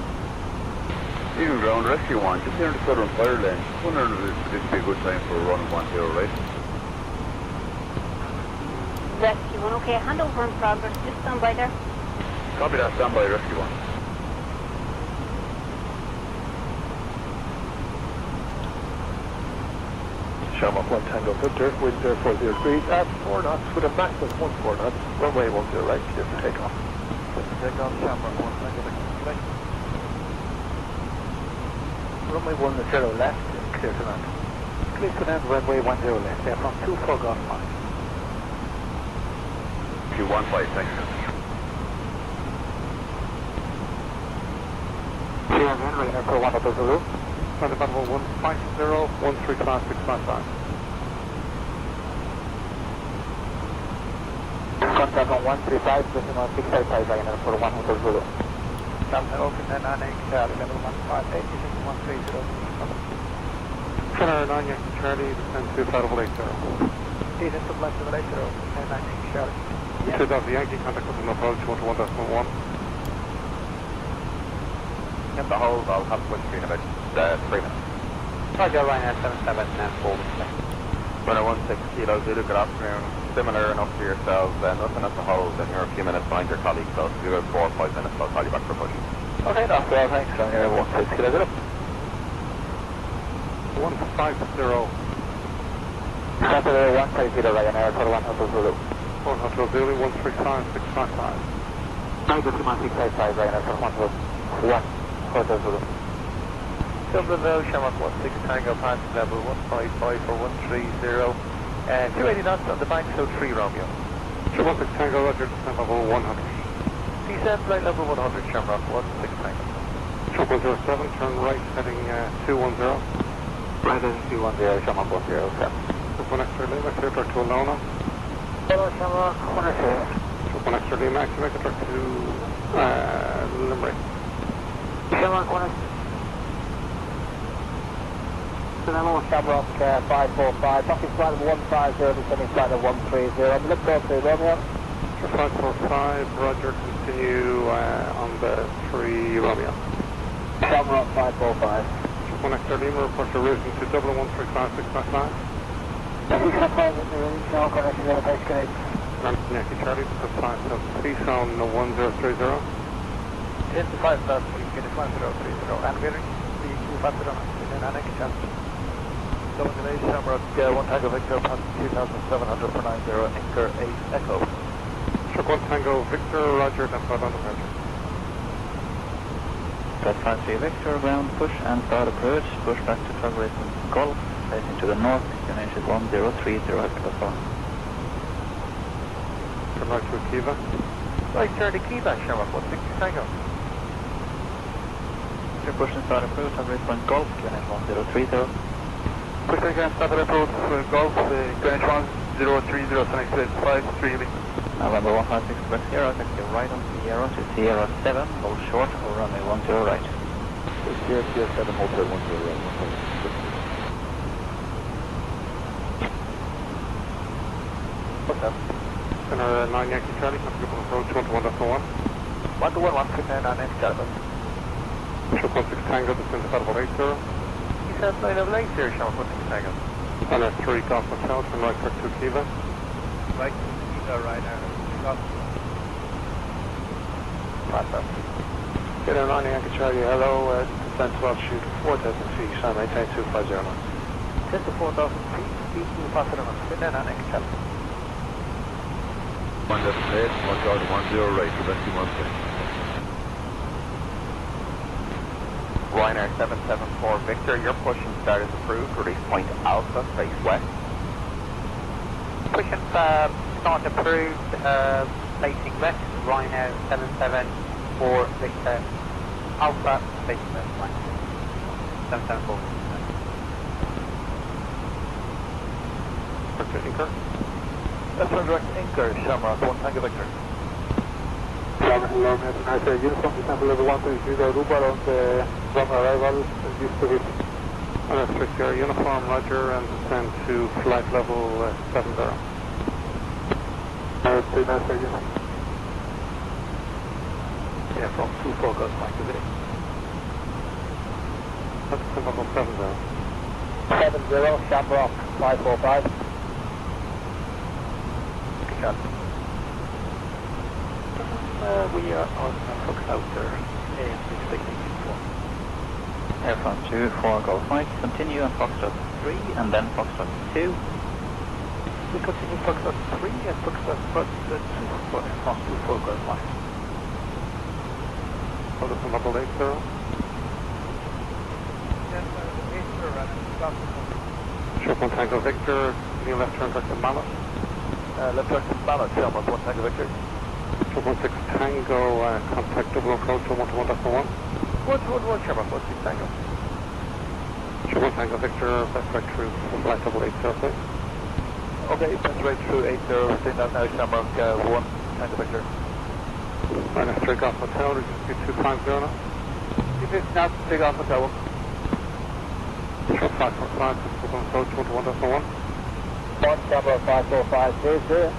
D: Even Ground Rescue 1, just here in the southern fire lane. Wondering if this would be a good time for a run 10 right.
E: Rescue 1, okay, handover in progress, just stand by there.
D: Copy that, stand by Rescue 1.
C: Shamrock 1 Tango Victor, wind 40 degrees at 4 knots with a max of 14 knots, runway 10 right, clear for takeoff.
F: Take off Shamrock 1, thank you.
I: Runway 10 left, clear to land. Clear to land, runway 10 left, Air France 24 Golf Mike.
D: Q15, thanks.
I: Clear again, Rainer for 1 Auto Zulu.
C: Flight level 150, 13 class 6 5.
I: Contact on 135, decimal 655, Rainer for 1 Auto Zulu.
F: Delta open then Anning, level 158, 130.
C: Airline Yankee Charlie, descend to flight level 80.
F: Descent to flight level 80, and Anning, Charlie.
C: 2 Delta Yankee, contact with an approach 121.1.
F: Get the hold, I'll have a push in about 3 minutes.
G: Roger, Airline 77 and forward.
F: Runner 16 Kilo Zulu, good afternoon. Similar enough to yourselves, nothing at the hold, and you're a few minutes behind your colleagues, so if you go 4 or 5 minutes, I'll call you back for a push.
I: Okay, that's well, thanks. I'm here, 16 Kilo Zulu.
C: 150.
I: Saturday 150 Ryanair for 1 Hotel Zulu.
C: 1 Hotel Zulu, 135655.
I: Now this is 1655 Ryanair for 1 Hotel Zulu.
F: Dublin Road, Shamrock 16 Tango, passing level 155 for 130. 280 knots on the bank, so 3 Romeo.
C: Sure, 16 Tango, Roger, descent level 100.
F: Descent flight level 100, Shamrock 16 Tango.
C: Sure, 107, turn right, heading 210.
I: Right heading 210, Shamrock 107.
C: Sure, 1 extra Lima, clear direct to Alona.
I: Hello, Shamrock 107.
C: Sure, 1 extra Lima, activate direct to Limerick.
I: Shamrock 107. Hello, Shamrock 545, knocking flight of 150, descending flight of 130. Look close to Romeo.
C: Sure, 545, Roger, continue on the 3 Romeo.
I: Shamrock 545.
C: Sure, 1 extra Lima, report your routing to Dublin 135655. Yankee Charlie, supply of Peace on 1030.
F: 10 to 5 knots, please, finish 1030. Elevator, the 250 in Annex Chance. Double delay, Shamrock 1 Tango Victor, passing 2700 for 90, anchor 8 Echo.
C: Sure, 1 Tango Victor, Roger, then start on departure.
J: Got 53 Victor, ground push and start approach, push back to Trugways and Golf, facing to the north, QNH is 1030 Hector.
C: Turn right to Akiva.
F: Right, Charlie Kiva, Shamrock 16 Tango.
J: Push and start approach, Trugways and Golf, QNH 1030.
F: Push again, start approach, Golf, Greenwich 1030, Sonic 53.
J: November 156 Quebec Sierra, taxi right on Sierra to Sierra 7, hold short, or runway 10 right.
I: Sierra 7, hold short, 10 right.
F: What's up?
C: Center 9 Yankee Charlie, comfortable approach 121.1.
F: 121, 159 Yankee Charlie.
C: Sure, 16 Tango, descent to level 80.
F: Descent flight level 80, Shamrock 16 Tango.
C: Center 3 Golf Hotel, turn right direct to Akiva.
F: Right, right now.
A: Get on Yankee Charlie, hello, descent to altitude 4,000 feet, so maintain 250 knots.
F: 10 to 4,000 feet, speed to Barcelona, sit down on Yankee Charlie.
K: 178, 10 right, Quebec 1
F: Ryanair 774 Victor, your push and start is approved, release point Alpha, face west. Push and start approved, facing west, Ryanair 774 Victor, Alpha, facing west, 774.
C: Direct to Anchor.
F: That's one direct anchor, Shamrock 1 Tango Victor.
I: Hello, I say uniform sample level 130, Aruba on the from arrival, used to be.
C: And that's 60 uniform, Roger, and descend to flight level 70.
F: Yeah, from 24 goes back to this.
C: That's descent level 70.
I: 70, Shamrock 545.
F: Good shot. We are on Fox out there, and expecting uniform.
J: Airfront 2, 4 Golf Mike, continue on Foxtrot 3 and then Foxtrot 2.
F: We continue Foxtrot 3 and Foxtrot 2 for Airfront 2, 4 Golf Mike.
C: Hold us on level 80. Sure, 1 Tango Victor, continue left turn direct to Mallet.
F: Left turn to Mallet, Shamrock 1 Tango Victor.
C: Sure, 16 Tango, contact double approach 121.1.
F: 121 Shamrock 16 Tango.
C: Sure, 1 Tango Victor, best right through flight level 80, please.
F: Okay, best right through 80, staying out now, Shamrock 1 Tango Victor.
C: Minus 3 Golf Hotel, reduce to 250 now.
F: If it's not, take off Hotel 1.
C: Sure, 545, double approach 121.1.
I: 1 Shamrock 545,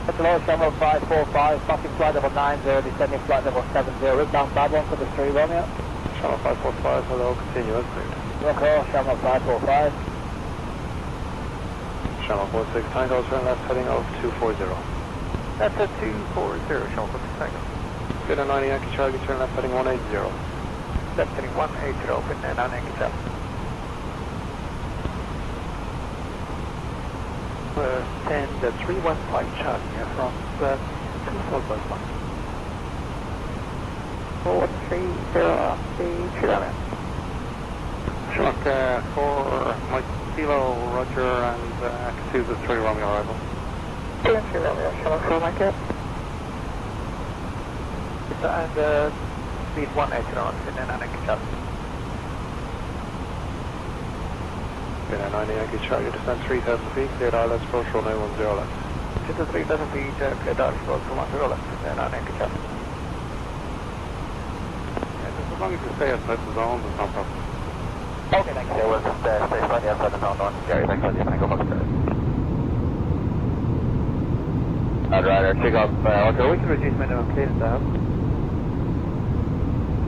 I: Hello, Shamrock 545, passing flight level 90, descending flight level 70, inbound bad one for the 3 Romeo.
C: Shamrock 545, hello, continue as agreed.
I: Okay, Shamrock 545.
A: Shamrock 16 Tango, turn left heading of 240.
F: That's a 240, Shamrock 16 Tango.
A: Get on 90 Yankee Charlie, turn left heading 180.
F: Left heading 180 open and on Yankee Charlie. 10, 315 Charlie, AirFrance 241.
B: 430 off the Chile.
C: Shamrock 4, Mike Kilo, Roger, and Kasuza 3 Romeo arrival.
B: 2 and 3 Romeo, Shamrock 4, Mike Kilo.
F: And speed 180 on and on Yankee Charlie.
C: 9 Yankee Charlie, descent 3,000 feet, cleared ILS approach, runway 10 left.
F: Just 3,000 feet, cleared ILS approach, 10 left, and on Yankee Charlie.
C: As long as you stay outside the zone, there's no problem.
F: Okay, thank you.
I: Yeah, we'll just stay slightly outside the zone, don't Gary, thanks for the go back there. Right, kick off, okay, we can reduce minimum clearance down.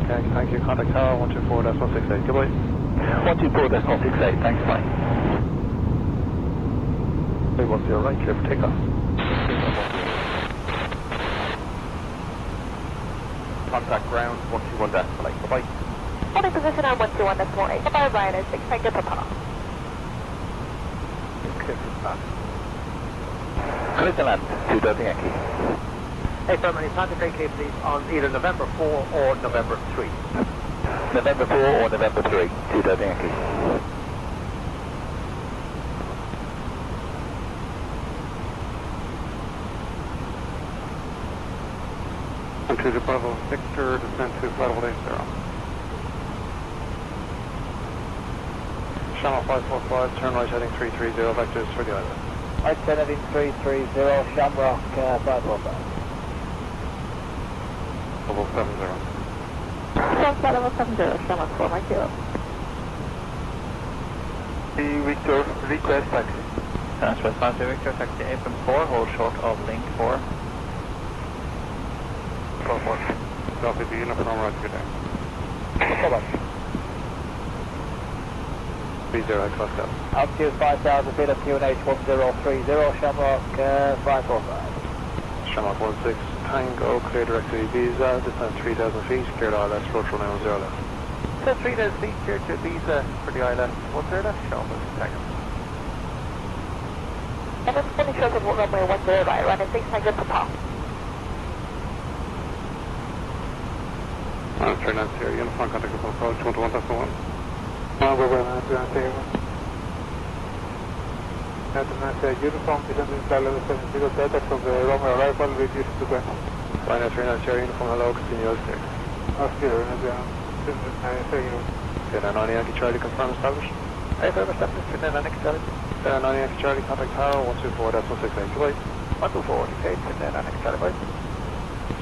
C: Okay, thank you. Contact tower 124.168. Goodbye.
I: 124.168, thanks, bye.
C: 310 right, clear for takeoff.
I: Contact ground 121 decimal 8, bye-bye.
H: Holding position on 121.8. Goodbye, Ryan, is expected to pass.
F: Clear for pass.
I: Clear to land, 2 Delta Yankee.
F: Hey, Ferman, plan to take please on either November 4 or November 3.
I: November 4 or November 3, 2 Delta Yankee.
C: To the Bravo Victor, descent to flight level 80. Channel 545, turn right heading 330, vectors for the island.
F: Right, heading 330, Shamrock 545.
C: Level 70.
H: Flight level 70, Shamrock 4, Mike Kilo.
C: The Victor, request taxi.
J: Transfer 5 to Victor, taxi apron 4, hold short of link 4.
C: Copy the uniform, right, good day.
F: Come on.
C: 30, Costco.
F: Altitude 5,000 feet of QNH 1030, Shamrock 545.
C: Shamrock 16, Tango, clear direct to Ibiza, descent 3,000 feet, cleared ILS, approach runway 10 left.
F: So 3,000 feet clear to Ibiza for the island. 10 left, show us Tango.
H: And then finish up with runway 10 right, running 6 good to pass.
C: Turn out here, uniform, contact with approach 121.1.
B: We're going to do it. Uniform descending flight level 70 Delta from the Romeo arrival, reduce to 20.
C: Final 39 uniform, hello, continue as clear.
B: Clear,
C: Okay, now 9 Yankee Charlie, confirm established.
F: Hey, Ferman, established, and on Yankee Charlie.
C: 9 Yankee Charlie, contact tower 124.168, goodbye.
F: 124, okay, and on Yankee Charlie, bye.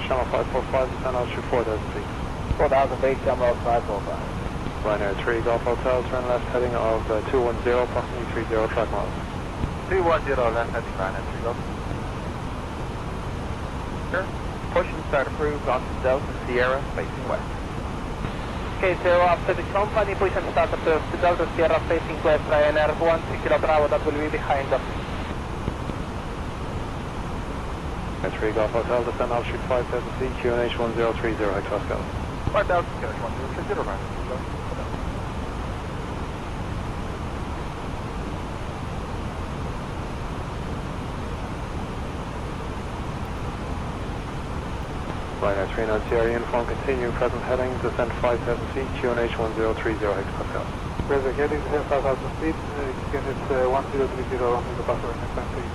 C: Channel 545, descent altitude 4,000 feet.
F: 4,000 feet, Shamrock 545.
C: Ryanair 3 Golf Hotel, turn left heading of 210, approximately 30 track miles.
F: 210 left heading Ryanair 3 Golf. Sure. Push and start approved onto Delta Sierra facing west. Okay, so after the company push and start approved to Delta Sierra facing west, Ryanair 160 Bravo, that will be behind us.
C: 3 Golf Hotel, descent altitude 5,000 feet, QNH 1030, high Costco.
F: 5,000 QNH 1030, Ryanair 3 Golf.
C: Ryanair 390 uniform, continue, present heading, descent 5,000 feet, QNH 1030, high Costco.
B: Where's the heading, 5,000 feet, unit 1030 on the buffer next time, please.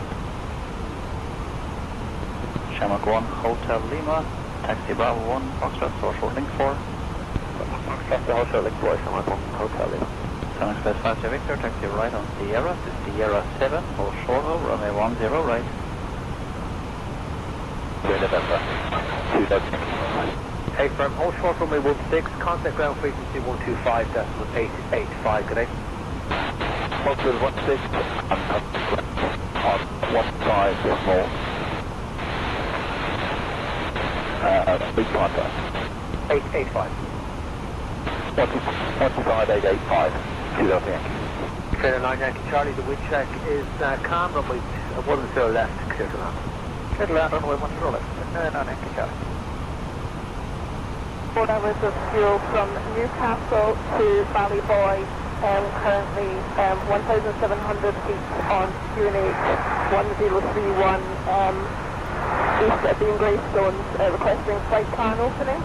J: Shamrock 1, Hotel Lima, taxi Bravo 1, Foxtrot, short link 4.
I: Taxi Hotel Link 4, Shamrock 1, Hotel Lima.
J: Sun Express 5 to Victor, taxi right on Sierra to Sierra 7, hold short of runway 10 right.
I: Clear November, 2 Delta Yankee.
F: Hey, from hold short runway 16, contact ground frequency 125.885, good day.
I: 116, on 15 decimal. Big contact.
F: 885.
I: 125.885, 2 Delta Yankee.
F: Clear 9 Yankee Charlie, the wind check is calm, runway 10 left, clear to land. Clear to land, runway 10 left, 9 Yankee Charlie.
L: 4 hours of fuel from Newcastle to Ballyboy, currently 1,700 feet on QNH 1031 east of the Greystones, requesting flight plan opening.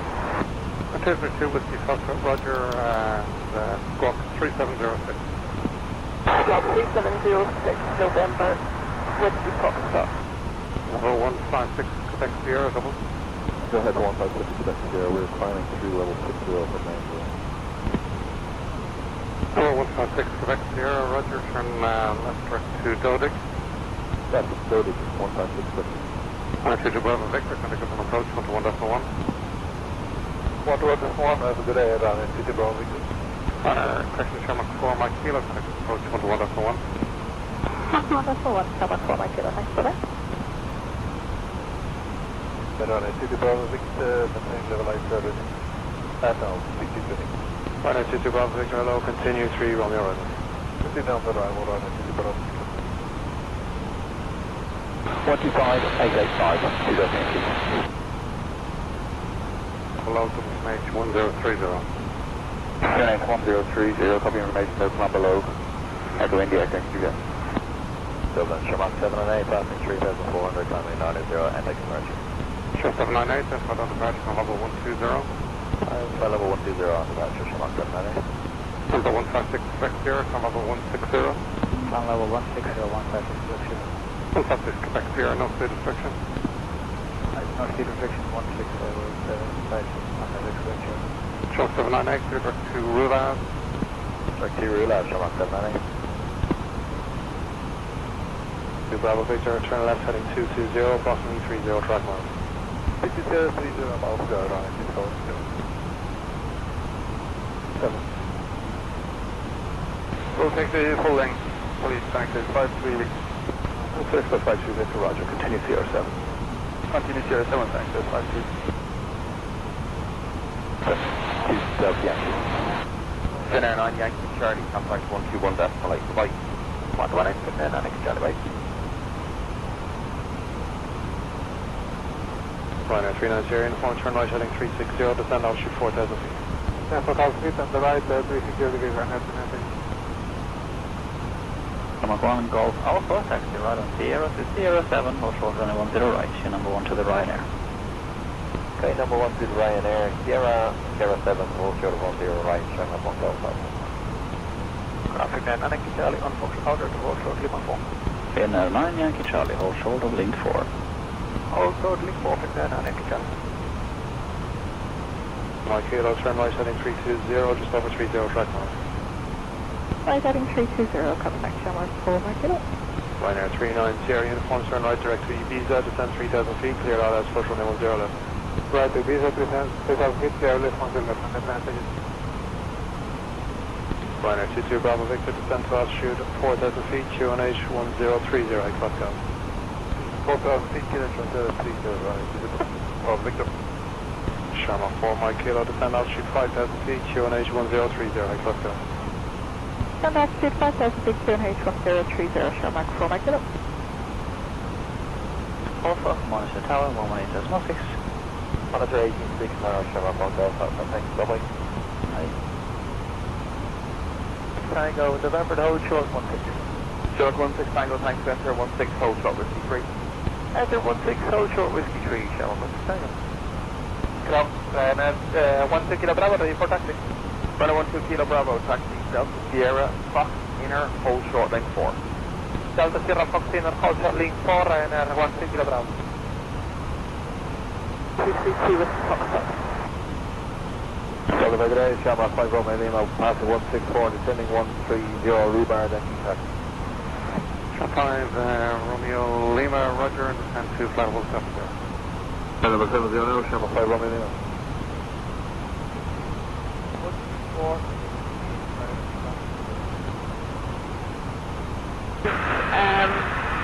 C: Anticipate 2 Whiskey Foxtrot, Roger, squawk 3706.
L: Squawk 3706, November, Whiskey Foxtrot.
C: 156 Quebec Sierra, double.
K: Go ahead, 156 Quebec Sierra. We're climbing through level 60 for main zero.
C: 156 Quebec Sierra, Roger, turn left direct to Dodig.
K: That's Dodig, 156 Quebec.
C: 2 Bravo Victor, can I give an approach 121.1?
K: 121, have a good day around in City Bravo Victor.
C: Correction, Sherman 4 Mike Kilo, can I give an approach 121.1?
L: 121, Sherman 4 Mike Kilo, thanks for that.
K: Around in City Bravo Victor, maintain level 8 service. No, 6020.
C: Right now, 2 Bravo Victor, hello, continue 3 Romeo Roger.
K: Continue down the arrival around in City Bravo Victor.
D: 125, 885, 2018.
C: Below to MH 1030.
D: QNH 1030, copy information, no plan below. Echo India, thank you again.
K: Dublin, Sherman 7 and 8, passing 3,400, climbing 90 and taking emergency.
C: Sure 798, that's what on the departure on level 120.
K: By level 120 on departure, Sherman 7 and 8.
C: Level 156 Quebec Sierra, on level 160.
F: Plan level 160, 156.
C: 156 Quebec Sierra, no speed restriction.
F: No speed restriction, 160 was on the restriction.
C: Sure 798, direct to Roulage.
K: Direct to Roulage, Sherman 7 and 8.
C: 2 Bravo Victor, turn left heading 220, approximately 30 track miles.
K: 6030, miles go around in City Bravo Victor. 7.
C: We'll take the full length, please, thank you, 53 weeks.
K: 6 by 52 Victor, Roger, continue CR7.
C: Continue CR7, thanks, 53.
K: 2 Delta Yankee.
D: Finnair 9 Yankee Charlie, contact 121 decimal 8, goodbye. 118, Finnair 9 Yankee Charlie, bye.
C: Ryanair 390, uniform, turn right heading 360, descend altitude 4,000 feet.
B: Central Call Street on the right, 360 degrees right now,
J: Sherman 1 Golf Alpha, taxi right on Sierra to Sierra 7, hold short runway 10 right, shoe number 1 to the Ryanair.
K: Okay, number 1 to the Ryanair, Sierra 7, hold short of 10 right, Sherman 1 Golf Alpha.
F: Traffic 9 Yankee Charlie, unfunctional order to hold short, Lima 4.
J: Finnair 9 Yankee Charlie, hold short of link 4.
F: Hold short, link 4, Finnair 9 Yankee Charlie.
C: Mike Kilo, turn right heading 320, just over 30 track miles.
L: Right heading 320, coming back Sherman 4 Mike Kilo.
C: Ryanair 390, uniform, turn right direct to Ibiza, descend 3,000 feet, clear all out, push runway 10 left.
B: Right, Ibiza, 3,000 feet, clear lift 10 left, and advantages.
C: Ryanair 22 Bravo Victor, descend to altitude 4,000 feet, QNH 1030, expect go.
K: 4,000 feet, QNH 1030, right, Bravo Victor.
C: Sherman 4 Mike Kilo, descend altitude 5,000 feet, QNH 1030, expect go.
L: And altitude 5,000 feet, QNH 1030, Sherman 4 Mike Kilo.
J: Alpha, monitor tower, 118.6.
K: Monitor 18.6 now, Sherman 1 Golf Alpha, thanks, bye-bye.
F: Tango, November to hold short 160. Short 16 Tango, thanks, enter 16 hold short whiskey 3. Enter 16 hold short whiskey 3, Sherman 1 Tango. Kilo, 12 Kilo Bravo, ready for taxi. Runway 12 Kilo Bravo, taxi, Delta Sierra, Fox, inner, hold short, link 4. Delta Sierra, Fox, inner, hold short, link 4, and 16 Kilo Bravo.
L: 232 with Foxtrot.
K: Delta Victor, Sherman 5 Romeo Lima, passing 164, descending 130, Rhubarb, and taxi.
C: 5 Romeo Lima, Roger, descend to flammable 70.
K: Number 70, Sherman 5 Romeo Lima.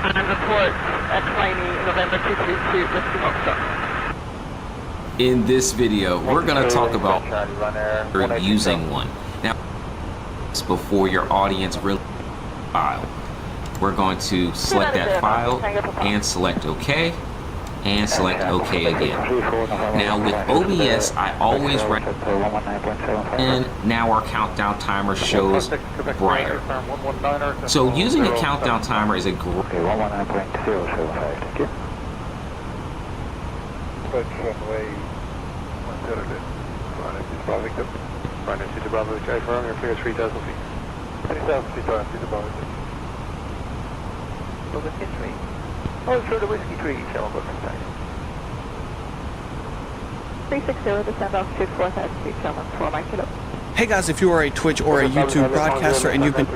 L: And report at 20 November 232 Whiskey Foxtrot.
M: In this video, we're going to talk about using one. Now, before your audience really file, we're going to select that file and select OK. and select OK again. Now with OBS, I always and now our countdown timer shows brighter. So using a countdown timer is a great.
C: Okay, 119.075. Thank you.
F: Runway 2 to Bravo, AIRFRANCE, you're clear 3,000 feet. 3,000 feet, Bravo 2 to Bravo. So the hit tree. Oh, through the whiskey tree, channel booking time.
L: 360 to send altitude 4,000 feet, channel 4 kilo.
N: Hey guys, if you are a Twitch or a YouTube broadcaster and you've been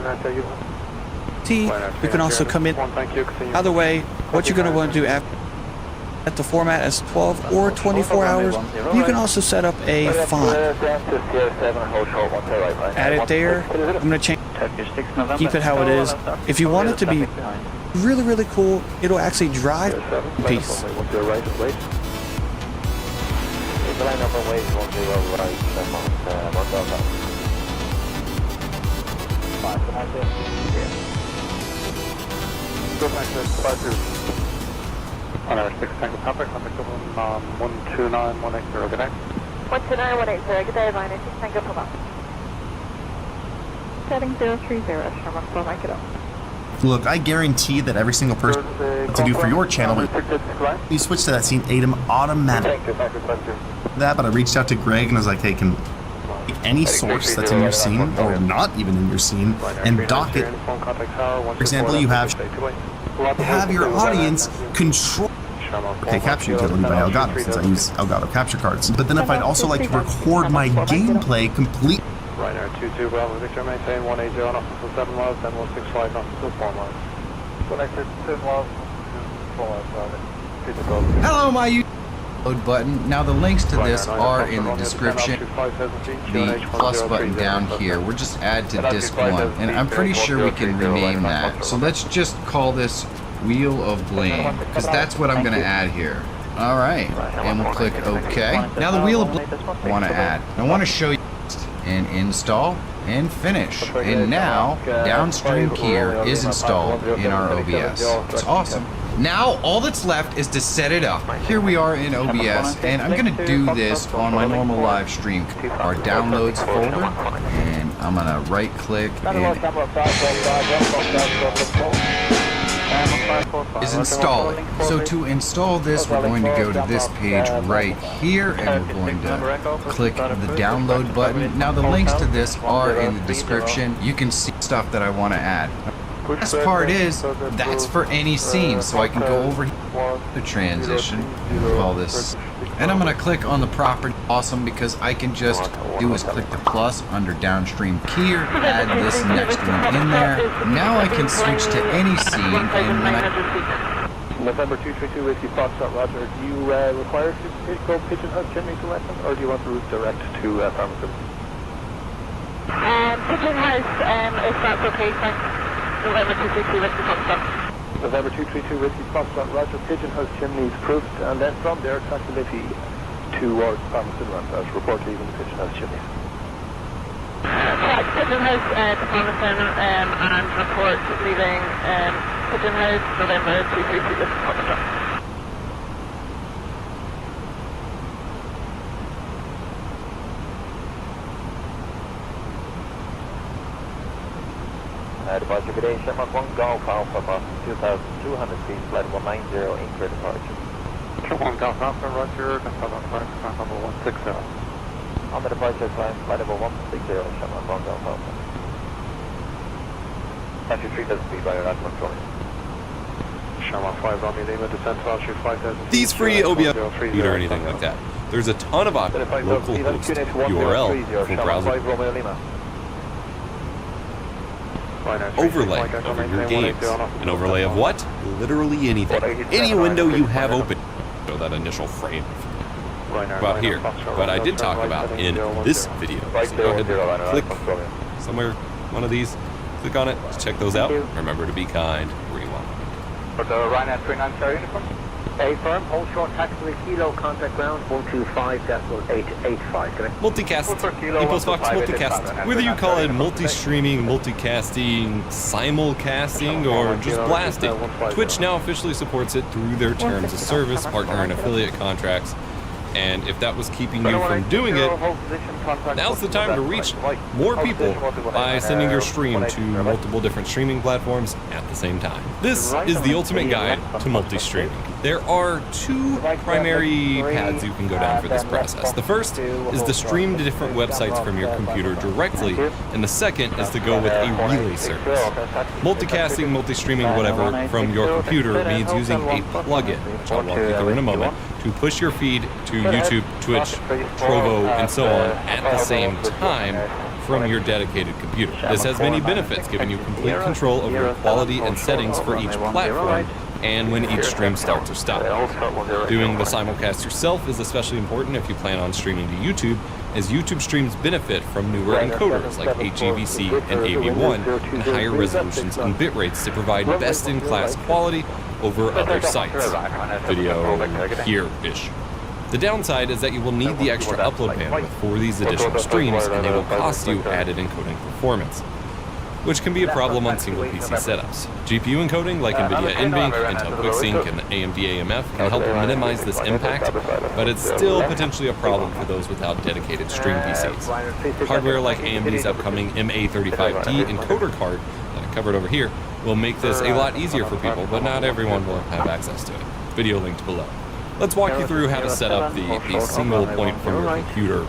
N: you can also come in. Either way, what you're going to want to do at the format as 12 or 24 hours, you can also set up a font. Add it there. I'm going to change, keep it how it is. If you want it to be really, really cool, it'll actually drive. Peace.
C: On our 6 Tango Papa, contact on 129-180, good day.
L: 129-180, good day, line 6 Tango Papa. Setting 030, Sherman 4 kilo.
O: Look, I guarantee that every single person to do for your channel, you switch to that scene ATEM automatic. That, but I reached out to Greg and I was like, hey, can any source that's in your scene or not even in your scene and dock it. For example, you have your audience control. Okay, capture utility by Elgato since I use Elgato capture cards. But then if I'd also like to record my gameplay complete.
F: Ryanair 22 Bravo Victor, maintain 180 on officer 7 miles, then 165 officer 4 miles. Connected 10 miles, 4 miles,
P: Hello, my YouTube button. Now the links to this are in the description. The plus button down here. We're just add to disc 1, and I'm pretty sure we can rename that. So let's just call this Wheel of Blame, because that's what I'm going to add here. Alright, and we'll click OK. Now the Wheel of Blame I want to add. I want to show you and install and finish. And now downstream keyer is installed in our OBS. It's awesome. Now all that's left is to set it up. Here we are in OBS, and I'm going to do this on my normal live stream. Our downloads folder, and I'm going to right click and is installing. So to install this, we're going to go to this page right here, and we're going to click the download button. Now the links to this are in the description. You can see stuff that I want to add. The best part is, that's for any scene, so I can go over here to transition, call this, and I'm going to click on the property. Awesome, because I can just do is click the plus under downstream keyer, add this next one in there. Now I can switch to any scene, and when I...
F: November 232 Whiskey Foxtrot, Roger. Do you require to go Pigeon House Chimney to Western, or do you want the route direct to Pharmaceutical?
L: Pigeon House, if that's okay, thanks. November 232 Whiskey Foxtrot.
F: November 232 Whiskey Foxtrot, Roger. Pigeon House Chimneys proofed, and then from there, tractability towards Pharmaceutical. Report leaving the Pigeon House Chimneys.
L: Pigeon House to Pharmaceutical, and report leaving Pigeon House, November 232 Whiskey Foxtrot.
K: Departure today, Shamrock 1 Golf Alpha, 2,200 feet, flight 190, increase departure.
C: Shamrock 1 Golf Alpha, Roger, flight number 160.
K: On the departure time, flight number 160, Shamrock 1 Golf Alpha. Altitude 3,000 feet, right at control.
F: Shamrock 5 Romeo Lima, descent to altitude 5,000 feet.
Q: These free OBS or anything like that. There's a ton of options. Local host URL for browser. Overlay over your games. An overlay of what? Literally anything. Any window you have open. So that initial frame about here. But I did talk about in this video. So go ahead and click somewhere, one of these, click on it, check those out. Remember to be kind where you want.
C: For the Ryanair 39 Star uniform?
F: A-firm, hold short taxiway kilo, contact ground 125.885.
Q: Multicast, equals Fox multicast. Whether you call it multi-streaming, multicasting, simulcasting, or just blasting, Twitch now officially supports it through their terms of service, partner and affiliate contracts. And if that was keeping you from doing it, now's the time to reach more people by sending your stream to multiple different streaming platforms at the same time. This is the ultimate guide to multi-streaming. There are two primary paths you can go down for this process. The first is to stream to different websites from your computer directly, and the second is to go with a relay service. Multicasting, multi-streaming, whatever, from your computer means using a plugin, which I'll walk you through in a moment, to push your feed to YouTube, Twitch, Trovo, and so on at the same time from your dedicated computer. This has many benefits, giving you complete control over the quality and settings for each platform and when each stream starts or stops. Doing the simulcast yourself is especially important if you plan on streaming to YouTube, as YouTube streams benefit from newer encoders like HEVC and AV1 and higher resolutions and bit rates to provide best-in-class quality over other sites. Video here-ish. The downside is that you will need the extra upload bandwidth for these additional streams, and they will cost you added encoding performance, which can be a problem on single PC setups. GPU encoding like NVIDIA NVENC, Intel QuickSync, and AMD AMF can help minimize this impact, but it's still potentially a problem for those without dedicated stream PCs. Hardware like AMD's upcoming MA35D encoder card that I covered over here will make this a lot easier for people, but not everyone will have access to it. Video linked below. Let's walk you through how to set up the single point from your computer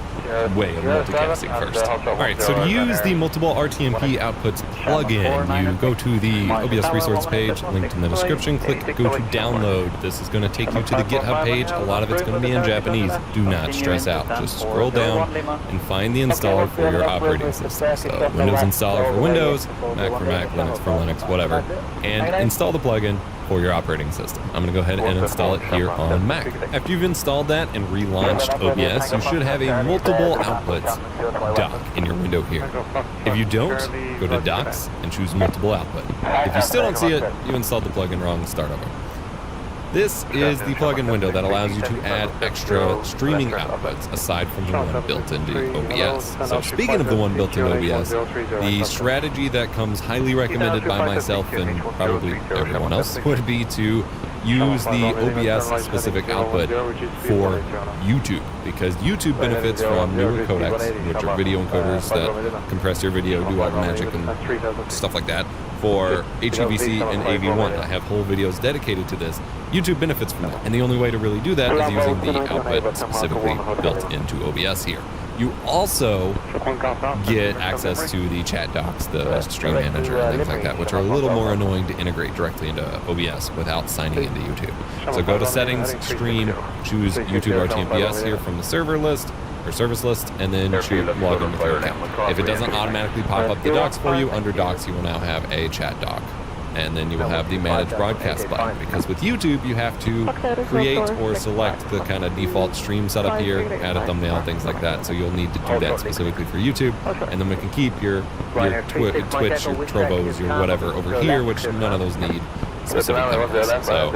Q: way of multicasting first. Alright, so to use the multiple RTMP outputs plugin, you go to the OBS resource page, linked in the description, click go to download. This is going to take you to the GitHub page. A lot of it's going to be in Japanese. Do not stress out. Just scroll down and find the installer for your operating system. So Windows installer for Windows, Mac for Mac, Linux for Linux, whatever. And install the plugin for your operating system. I'm going to go ahead and install it here on Mac. After you've installed that and relaunched OBS, you should have a multiple outputs dock in your window here. If you don't, go to docks and choose multiple output. If you still don't see it, you installed the plugin wrong and start over. This is the plugin window that allows you to add extra streaming outputs aside from the one built into OBS. So speaking of the one built into OBS, the strategy that comes highly recommended by myself and probably everyone else would be to use the OBS specific output for YouTube, because YouTube benefits from newer codecs, which are video encoders that compress your video, do all the magic and stuff like that, for HEVC and AV1. I have whole videos dedicated to this. YouTube benefits from that, and the only way to really do that is using the output specifically built into OBS here. You also get access to the chat docs, the stream manager, and things like that, which are a little more annoying to integrate directly into OBS without signing into YouTube. So go to settings, stream, choose YouTube RTMPS here from the server list, or service list, and then choose log in with your account. If it doesn't automatically pop up the docs for you, under docs you will now have a chat doc. And then you will have the manage broadcast button, because with YouTube you have to create or select the kind of default stream setup here, add a thumbnail, things like that. So you'll need to do that specifically for YouTube, and then we can keep your Twitch, your Trovos, your whatever over here, which none of those need specific thumbnails. So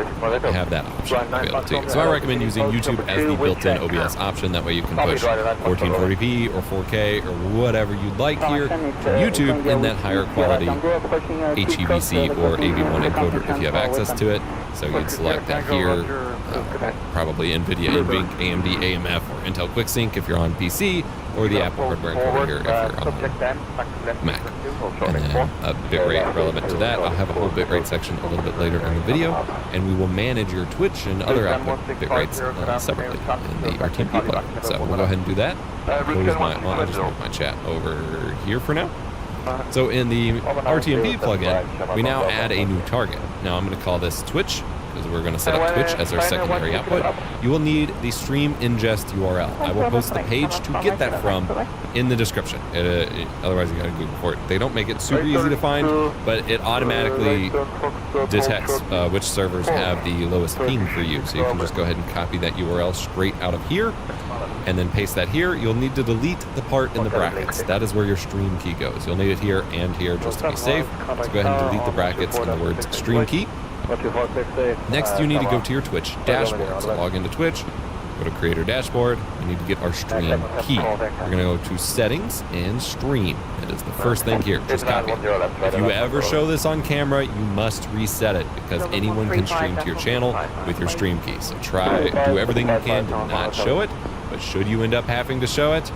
Q: I have that option available to you. So I recommend using YouTube as the built-in OBS option. That way you can push 1440p or 4K or whatever you'd like here to YouTube in that higher quality HEVC or AV1 encoder if you have access to it. So you'd select that here, probably NVIDIA NVENC, AMD AMF, or Intel QuickSync if you're on PC, or the Apple hardware encoder here if you're on Mac. And then a bitrate relevant to that. I'll have a whole bitrate section a little bit later in the video, and we will manage your Twitch and other output bitrates separately in the RTMP plugin. So we'll go ahead and do that. I'll just move my chat over here for now. So in the RTMP plugin, we now add a new target. Now I'm going to call this Twitch, because we're going to set up Twitch as our secondary output. You will need the stream ingest URL. I will post the page to get that from in the description. Otherwise, you got to Google for it. They don't make it super easy to find, but it automatically detects which servers have the lowest ping for you. So you can just go ahead and copy that URL straight out of here, and then paste that here. You'll need to delete the part in the brackets. That is where your stream key goes. You'll need it here and here just to be safe. So go ahead and delete the brackets and the words stream key. Next, you need to go to your Twitch dashboard. So log into Twitch, go to Creator Dashboard. We need to get our stream key. We're going to go to Settings and Stream. That is the first thing here. Just copy it. If you ever show this on camera, you must reset it because anyone can stream to your channel with your stream key. So do everything you can to not show it, but should you end up having to show it,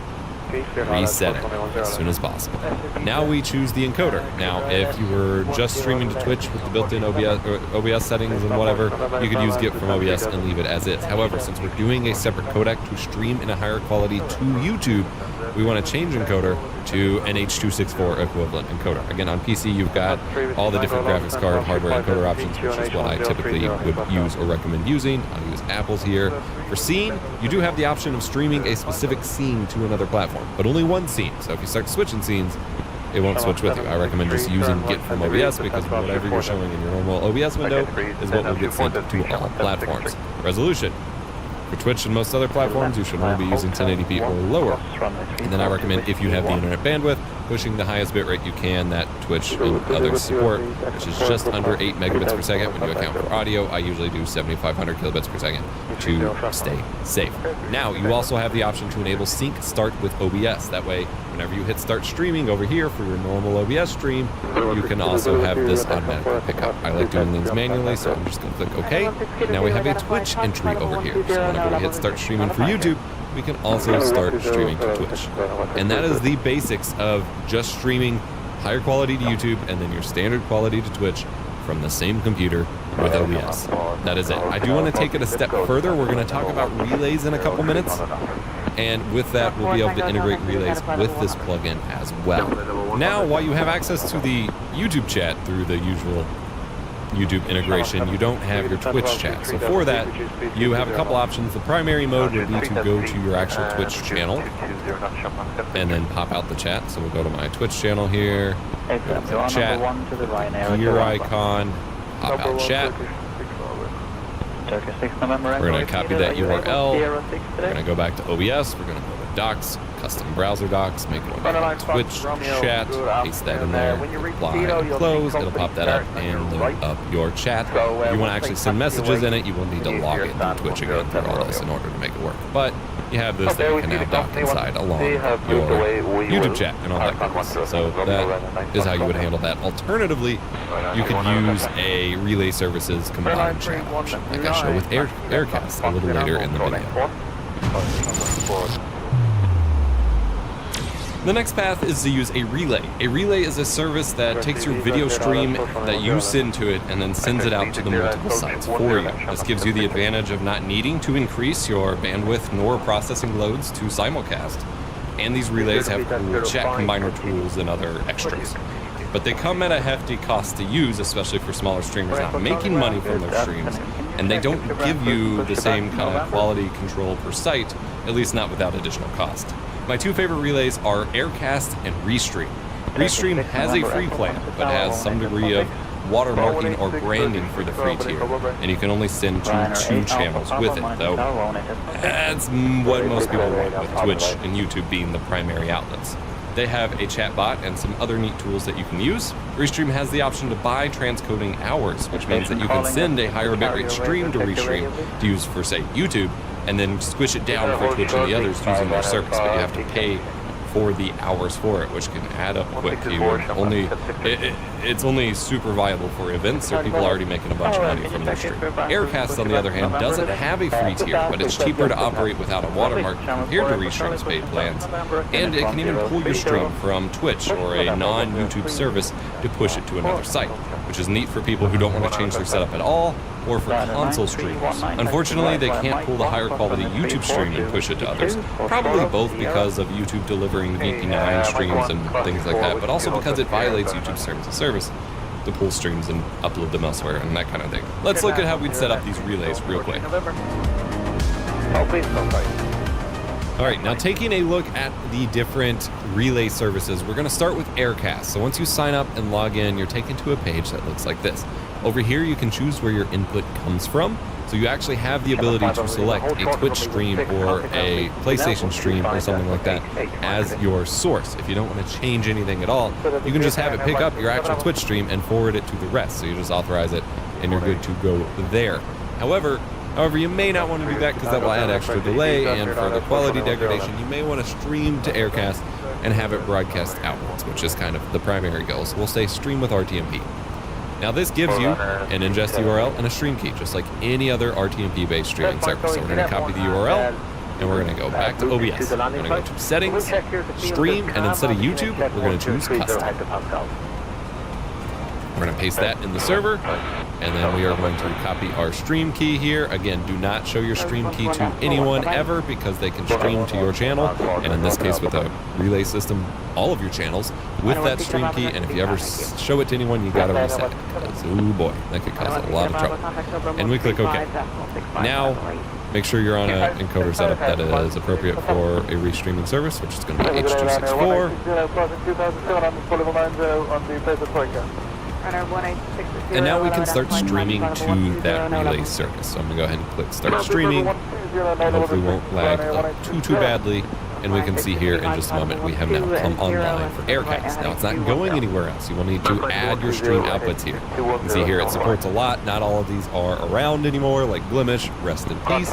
Q: reset it as soon as possible. Now we choose the encoder. Now, if you were just streaming to Twitch with the built-in OBS settings and whatever, you could use GIF from OBS and leave it as is. However, since we're doing a separate codec to stream in a higher quality to YouTube, we want to change encoder to an H.264 equivalent encoder. Again, on PC, you've got all the different graphics card hardware encoder options, which is what I typically would use or recommend using. I'll use Apple's here. For scene, you do have the option of streaming a specific scene to another platform, but only one scene. So if you start switching scenes, it won't switch with you. I recommend just using GIF from OBS because whatever you're showing in your normal OBS window is what will get sent to all platforms. Resolution. For Twitch and most other platforms, you should only be using 1080p or lower. And then I recommend, if you have the internet bandwidth, pushing the highest bitrate you can that Twitch and others support, which is just under 8 megabits per second. When you account for audio, I usually do 7,500 kilobits per second to stay safe. Now, you also have the option to enable sync start with OBS. That way, whenever you hit start streaming over here for your normal OBS stream, you can also have this automatically pick up. I like doing things manually, so I'm just going to click OK. Now we have a Twitch entry over here. So whenever we hit start streaming for YouTube, we can also start streaming to Twitch. And that is the basics of just streaming higher quality to YouTube and then your standard quality to Twitch from the same computer with OBS. That is it. I do want to take it a step further. We're going to talk about relays in a couple minutes. And with that, we'll be able to integrate relays with this plugin as well. Now, while you have access to the YouTube chat through the usual YouTube integration, you don't have your Twitch chat. So for that, you have a couple options. The primary mode would be to go to your actual Twitch channel and then pop out the chat. So we'll go to my Twitch channel here, chat, gear icon, pop out chat. We're going to copy that URL. We're going to go back to OBS. We're going to go to Docs, custom browser docs, make one to Twitch chat, paste that in there, apply and close. It'll pop that up and load up your chat. If you want to actually send messages in it, you will need to log into Twitch again for all this in order to make it work. But you have this that you can now dock inside along your YouTube chat and all that kind of stuff. So that is how you would handle that. Alternatively, you could use a relay services combined chat option, like I show with Aircast a little later in the video. The next path is to use a relay. A relay is a service that takes your video stream that you send to it and then sends it out to the multiple sites for you. This gives you the advantage of not needing to increase your bandwidth nor processing loads to simulcast. And these relays have cool chat combiner tools and other extras. But they come at a hefty cost to use, especially for smaller streamers not making money from their streams, and they don't give you the same kind of quality control per site, at least not without additional cost. My two favorite relays are Aircast and Restream. Restream has a free plan, but has some degree of watermarking or branding for the free tier, and you can only send to 2 channels with it, though that's what most people want with Twitch and YouTube being the primary outlets. They have a chat bot and some other neat tools that you can use. Restream has the option to buy transcoding hours, which means that you can send a higher bitrate stream to Restream to use for, say, YouTube, and then squish it down for Twitch and the others using their service, but you have to pay for the hours for it, which can add up quick. It's only super viable for events, so people are already making a bunch of money from their stream. Aircast, on the other hand, doesn't have a free tier, but it's cheaper to operate without a watermark compared to Restream's paid plans, and it can even pull your stream from Twitch or a non-YouTube service to push it to another site, which is neat for people who don't want to change their setup at all, or for console streamers. Unfortunately, they can't pull the higher quality YouTube stream and push it to others, probably both because of YouTube delivering VP9 streams and things like that, but also because it violates YouTube's terms of service to pull streams and upload them elsewhere and that kind of thing. Let's look at how we'd set up these relays real quick. Alright, now taking a look at the different relay services, we're going to start with Aircast. So once you sign up and log in, you're taken to a page that looks like this. Over here, you can choose where your input comes from. So you actually have the ability to select a Twitch stream or a PlayStation stream or something like that as your source. If you don't want to change anything at all, you can just have it pick up your actual Twitch stream and forward it to the rest. So you just authorize it and you're good to go there. However, you may not want to do that because that will add extra delay, and for the quality degradation, you may want to stream to Aircast and have it broadcast outwards, which is kind of the primary goal. So we'll say stream with RTMP. Now this gives you an ingest URL and a stream key, just like any other RTMP-based streaming service. So we're going to copy the URL, and we're going to go back to OBS. We're going to go to Settings, Stream, and instead of YouTube, we're going to choose Custom. We're going to paste that in the server, and then we are going to copy our stream key here. Again, do not show your stream key to anyone ever, because they can stream to your channel, and in this case with a relay system, all of your channels with that stream key, and if you ever show it to anyone, you got to reset it, because, oh boy, that could cause a lot of trouble. And we click OK. Now, make sure you're on an encoder setup that is appropriate for a restreaming service, which is going to be H.264. And now we can start streaming to that relay service. So I'm going to go ahead and click Start Streaming. And hopefully it won't lag up too badly. And we can see here in just a moment we have now come online for Aircast. Now it's not going anywhere else. You will need to add your stream outputs here. You can see here it supports a lot. Not all of these are around anymore, like Blemish, rest in peace.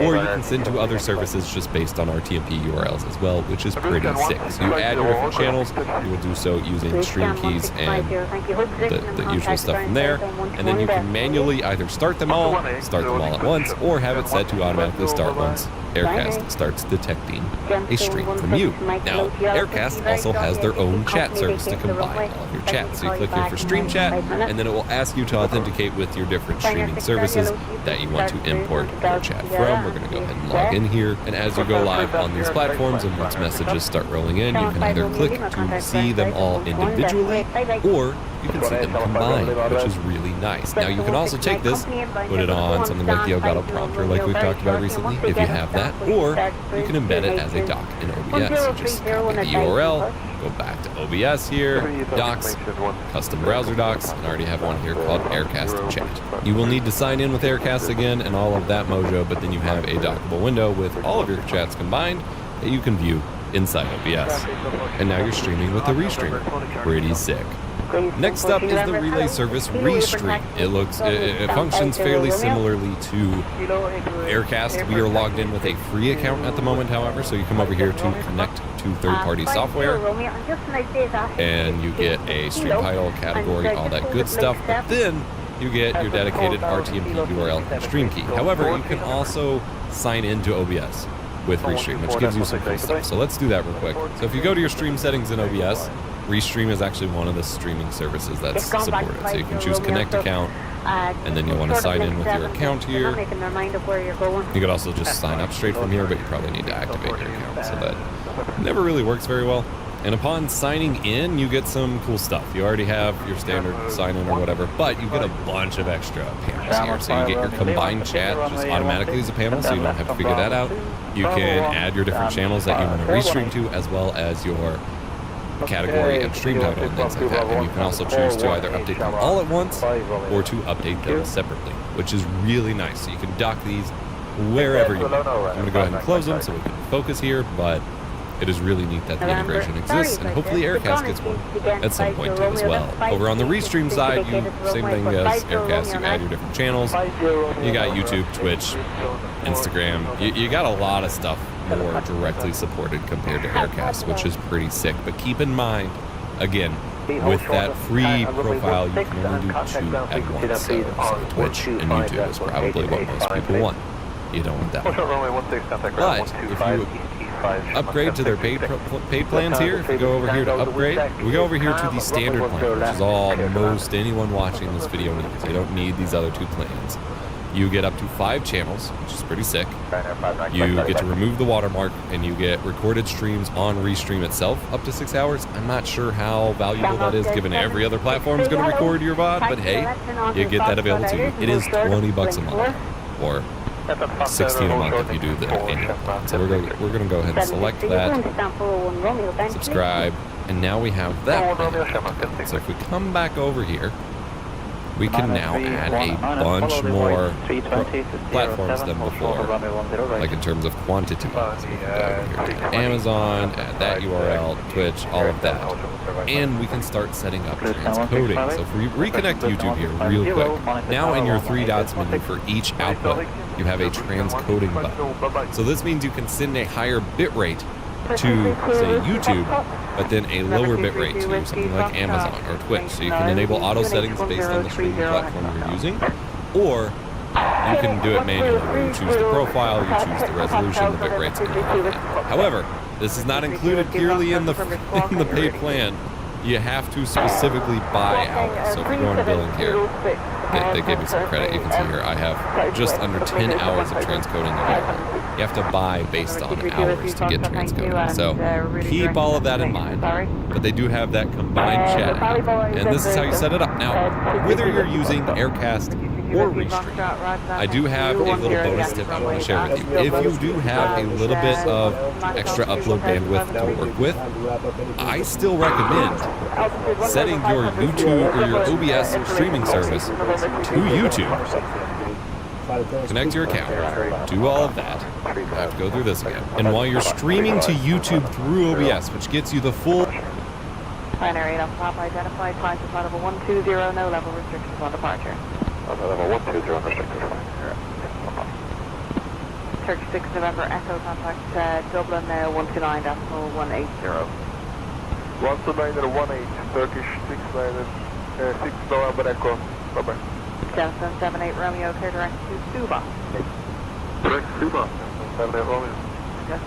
Q: Or you can send to other services just based on RTMP URLs as well, which is pretty sick. So you add your different channels. You will do so using stream keys and the usual stuff from there. And then you can manually either start them all at once, or have it set to automatically start once Aircast starts detecting a stream from you. Now, Aircast also has their own chat service to combine all of your chats. So you click here for Stream Chat, and then it will ask you to authenticate with your different streaming services that you want to import your chat from. We're going to go ahead and log in here, and as you go live on these platforms and once messages start rolling in, you can either click to see them all individually, or you can see them combined, which is really nice. Now you can also take this, put it on something like the Elgato Prompter like we've talked about recently, if you have that, or you can embed it as a doc in OBS. So just copy the URL, go back to OBS here, docs, custom browser docs, and I already have one here called Aircast Chat. You will need to sign in with Aircast again and all of that mojo, but then you have a dockable window with all of your chats combined that you can view inside OBS. And now you're streaming with the restreamer. Pretty sick. Next up is the relay service Restream. It functions fairly similarly to Aircast. We are logged in with a free account at the moment, however, so you come over here to connect to third-party software, and you get a stream title, category, all that good stuff, but then you get your dedicated RTMP URL and stream key. However, you can also sign into OBS with Restream, which gives you some cool stuff. So let's do that real quick. So if you go to your stream settings in OBS, Restream is actually one of the streaming services that's supported. So you can choose Connect Account, and then you'll want to sign in with your account here. You could also just sign up straight from here, but you probably need to activate your account, so that never really works very well. And upon signing in, you get some cool stuff. You already have your standard sign-in or whatever, but you get a bunch of extra panels here. So you get your combined chat just automatically as a panel, so you don't have to figure that out. You can add your different channels that you want to restream to, as well as your category and stream title and things like that. And you can also choose to either update them all at once or to update them separately, which is really nice. So you can dock these wherever you want. I'm going to go ahead and close them so we can focus here, but it is really neat that the integration exists, and hopefully Aircast gets one at some point too as well. Over on the Restream side, same thing as Aircast, you add your different channels. You got YouTube, Twitch, Instagram. You got a lot of stuff more directly supported compared to Aircast, which is pretty sick. But keep in mind, again, with that free profile, you can only do 2 at once. So Twitch and YouTube is probably what most people want. You don't want that one. But if you upgrade to their paid plans here, if you go over here to upgrade, we go over here to the standard plan, which is all most anyone watching this video needs. You don't need these other 2 plans. You get up to 5 channels, which is pretty sick. You get to remove the watermark, and you get recorded streams on Restream itself up to 6 hours. I'm not sure how valuable that is, given every other platform is going to record your VOD, but hey, you get that available to you. It is $20 a month, or $16 a month if you do the annual plan. So we're going to go ahead and select that, subscribe, and now we have that plan. So if we come back over here, we can now add a bunch more platforms than before, like in terms of quantity. So we can go over here to Amazon, add that URL, Twitch, all of that. And we can start setting up transcoding. So if we reconnect YouTube here real quick, now in your 3 dots menu for each output, you have a transcoding button. So this means you can send a higher bitrate to, say, YouTube, but then a lower bitrate to something like Amazon or Twitch. So you can enable auto settings based on the streaming platform you're using, or you can do it manually where you choose the profile, you choose the resolution, the bitrates, and all of that. However, this is not included purely in the paid plan. You have to specifically buy hours. So if you go into billing here, they gave me some credit. You can see here I have just under 10 hours of transcoding available. You have to buy based on hours to get transcoding. So keep all of that in mind. But they do have that combined chat app. And this is how you set it up. Now, whether you're using Aircast or Restream, I do have a little bonus tip I want to share with you. If you do have a little bit of extra upload bandwidth to work with, I still recommend setting your YouTube or your OBS streaming service to YouTube. Connect your account, do all of that. I have to go through this again. And while you're streaming to YouTube through OBS, which gets you the full...
H: Binary up top identified, flight to flight level 120, no level restrictions on departure.
K: Level 120 restricted.
H: Turkish 6 November Echo contact Dublin 129.180.
F: 129.18, Turkish 6 November Echo. Bye-bye.
H: 7778 Romeo, clear direct to Suba.
F: Direct Suba. 78 Romeo.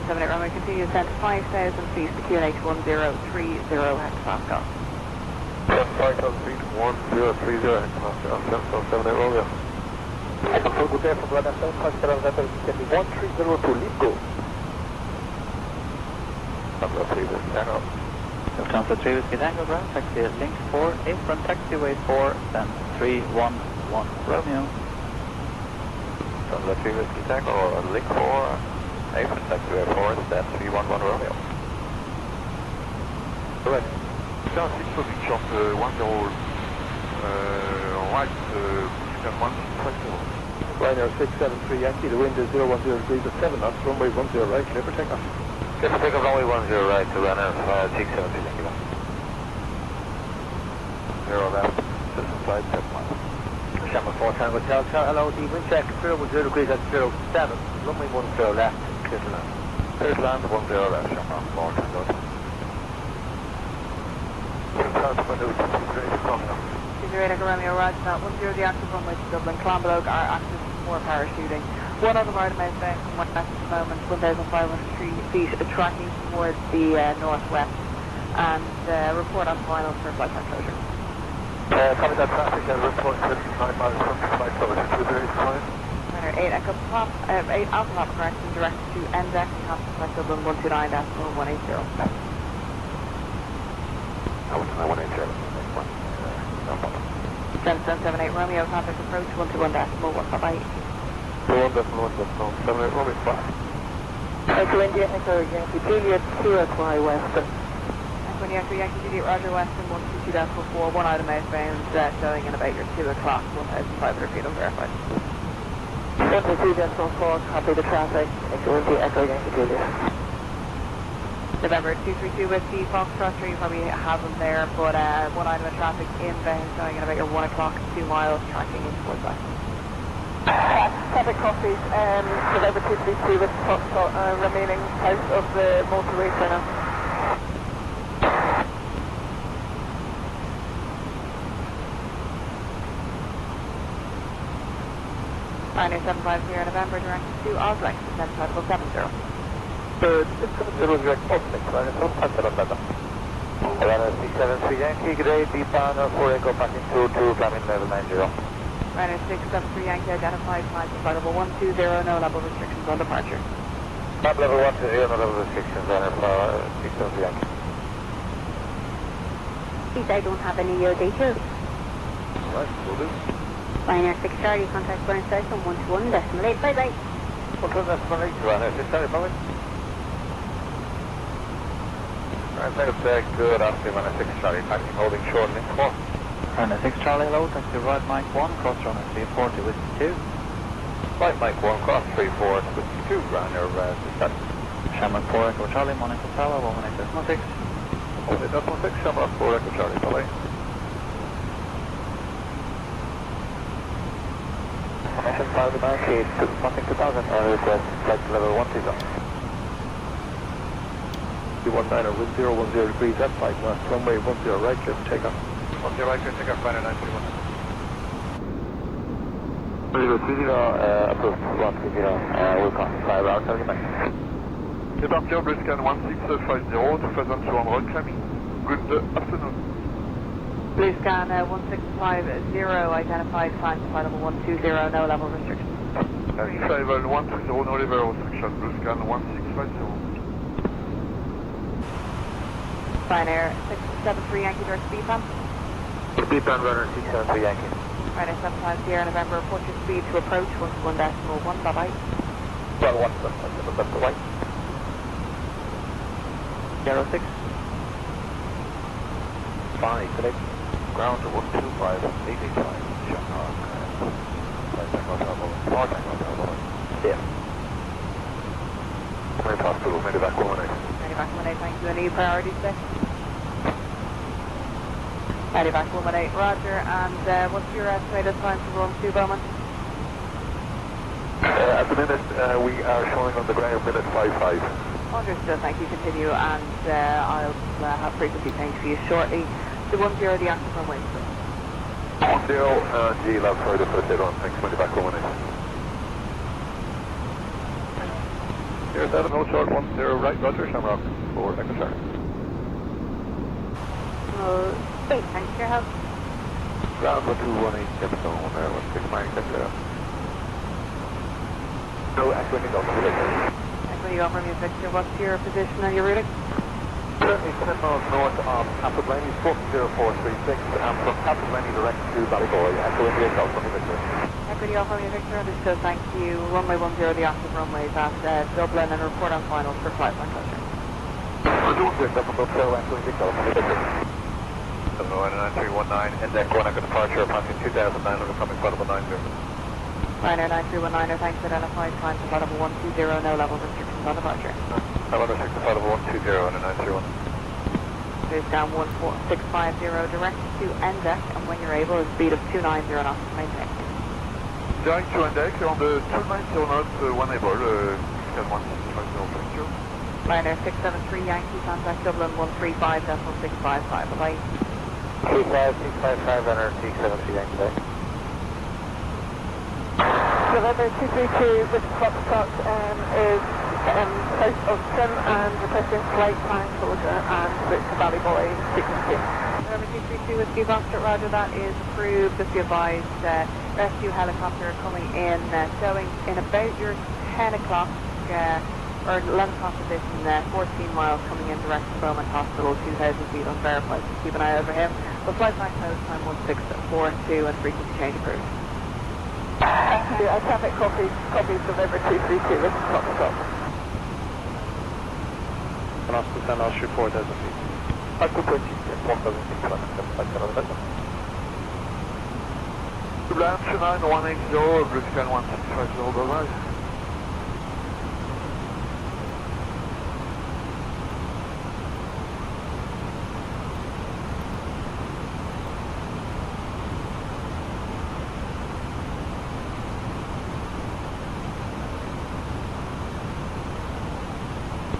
H: 78 Romeo, continue to send 5,000 feet to QNH 1030 hectopascal.
F: 5,000 feet, 1030 hectopascal. 78 Romeo. I can feel good there from London South, Hospital Level 1302, leave go. Number 3, this is Tango.
J: Lufthansa 3 Whiskey Tango, ground taxi link 4, apron taxiway 4, then 311 Romeo.
K: Lufthansa 3 Whiskey Tango, link 4, apron taxiway 4, then 311 Romeo.
F: Correct. Down 6 position on 10, right, position 120. Ryanair 673 Yankee, the wind is 010 degrees at 7 knots, runway 10 right, clear for takeoff.
K: Clear for takeoff, runway 10 right to Ryanair 673 Yankee. 0 left, system side, 7 miles.
F: Shamrock 4 Tango Hotel, LOD, wind check 010 degrees at 07, runway 10 left, clear to land.
K: Clear to land, 10 left, Shamrock 4 Tango Hotel.
H: Romeo, Roger, not 10 the active runway to Dublin, Clonbelogue are active for parachuting. One other item outbound from west at the moment, 1,503 feet, tracking towards the northwest, and report on final for flight time closure.
F: Copy that traffic and report 59 miles from flight closure to the time.
H: 8 Echo Pop, 8 Alpha Pop correction direct to NDEC, contact Dublin 129.180.
K: 129.180.
H: 7778 Romeo, contact approach 121.1, bye-bye.
F: 1.1, 78 Romeo, bye.
L: Echo India, Echo Yankee Juliet, 2XY Western.
H: Echo Yankee Juliet, Roger Western, 122.4, one item outbound, showing in about your 2 o'clock, 1,500 feet unverified.
L: 122.4, copy the traffic, Echo India, Echo Yankee Juliet.
H: November 232 Whiskey, Foxtrot 3, you probably have them there, but one item of traffic inbound, showing in about your 1 o'clock, 2 miles, tracking in towards that.
L: Traffic copies, November 232 with Foxtrot remaining out of the motorway for now.
H: Ryanair 750 November, directed to Oslo, descent level 70.
F: It was direct Oslo, Ryanair 673 Yankee, good day, deep down 4 Echo, passing through to climbing level 90.
H: Ryanair 673 Yankee identified, flight to flight level 120, no level restrictions on departure.
K: Flight level 120, no level restrictions, Ryanair 673 Yankee.
E: Please, I don't have any details.
F: Right, will do.
E: Ryanair 6 Charlie, contact ground south on 121.8, bye-bye.
F: 121.8, Ryanair 6 Charlie, bye-bye. Alright, thanks, good afternoon, Ryanair 6 Charlie, taxi holding short, link 4.
J: Runway 6 Charlie, hello, taxi right Mike 1, cross runway 340 with 2.
K: Right, Mike 1, cross 34 with 2, Ryanair, dispatch.
J: Shamrock 4 Echo Charlie, Monaco Tower, 118.6.
K: 118.6, Shamrock 4 Echo Charlie, bye-bye. Mission 5 to 98, 2000, request flight level 130. 219er, wind 010 degrees, that's 5 west, runway 10 right, clear for takeoff. 10 right, clear for takeoff, Ryanair 931. 030, approved, 130, we'll call 5 hours, tell you back.
C: Departure Briscan 1650 to present to on road climbing. Good afternoon.
H: Blue scan 1650, identified, climb to flight level 120, no level restriction.
C: Level 120, no level restriction. Blue scan 1650.
H: Ryanair 673 Yankee direct speed plan.
K: Speed plan runner 673 Yankee.
H: Ryanair 75 Sierra November, report your speed to approach 1.1, bye-bye.
K: Well, 1, that's the white.
H: 06.
K: 5, select ground to 125, 885, Shamrock, yeah. Where's hospital, Medivac 118.
H: Medivac 118, thank you. Any priority today? Medivac 118, roger. And what's your estimated time to run to Bowman?
C: At the minute, we are showing on the ground minute 55.
H: Understood, thank you. Continue, and I'll have frequency change for you shortly. The 10, the active runway.
C: 10, G, love further for the on. Thanks, Medivac 118. 07, hold short, 10, right, roger, Shamrock, 4, Echo Charlie.
H: Wait, thanks for your help.
C: Ground 1218, Jefferson, 169, etc. No, actually, no,
H: When you offer me a picture, what's your position and your routing?
C: Currently 10 miles north of Capitolini, 40436, and from Capitolini direct to Ballyboy, Echo India, Golf, on the picture.
H: When you offer me a picture, understood, thank you. Runway 10, the active runways at Dublin, and report on finals for flight line closure.
C: We're doing good, Dublin, Echo India, Golf, on the picture. 9319, index 1, Echo departure, passing 2,900, coming flight level 90.
H: Ryanair 9319, thanks, identified, climb to flight level 120, no level restrictions on departure.
C: Level restrictions to flight level 120 and a 931.
H: Please down 14650, direct to NDEC, and when you're able, a speed of 290 knots to maintain.
C: Direct to NDEC, on the 290 knots, when able, scan 1650, thank you.
H: Ryanair 673 Yankee, contact Dublin 135.655, bye-bye.
K: 35655, Ryanair 673 Yankee, bye.
L: November 232 with Foxtrot is south of Trim and requesting flight time closure and route to Ballyboy frequency.
H: November 232 with Foxtrot, roger, that is approved. Just be advised, rescue helicopter coming in, showing in about your 10 o'clock or 11 o'clock position, 14 miles coming in direct to Bowman Hospital, 2,000 feet unverified. Keep an eye over him. The flight time close time 1642 and frequency change approved.
L: Thank you. I traffic copies November 232 with Foxtrot.
C: And I'll send I'll shoot 4,000 feet. I could put 1,000 feet kilometers. Land 29180, Blue Scan 1650, bye-bye.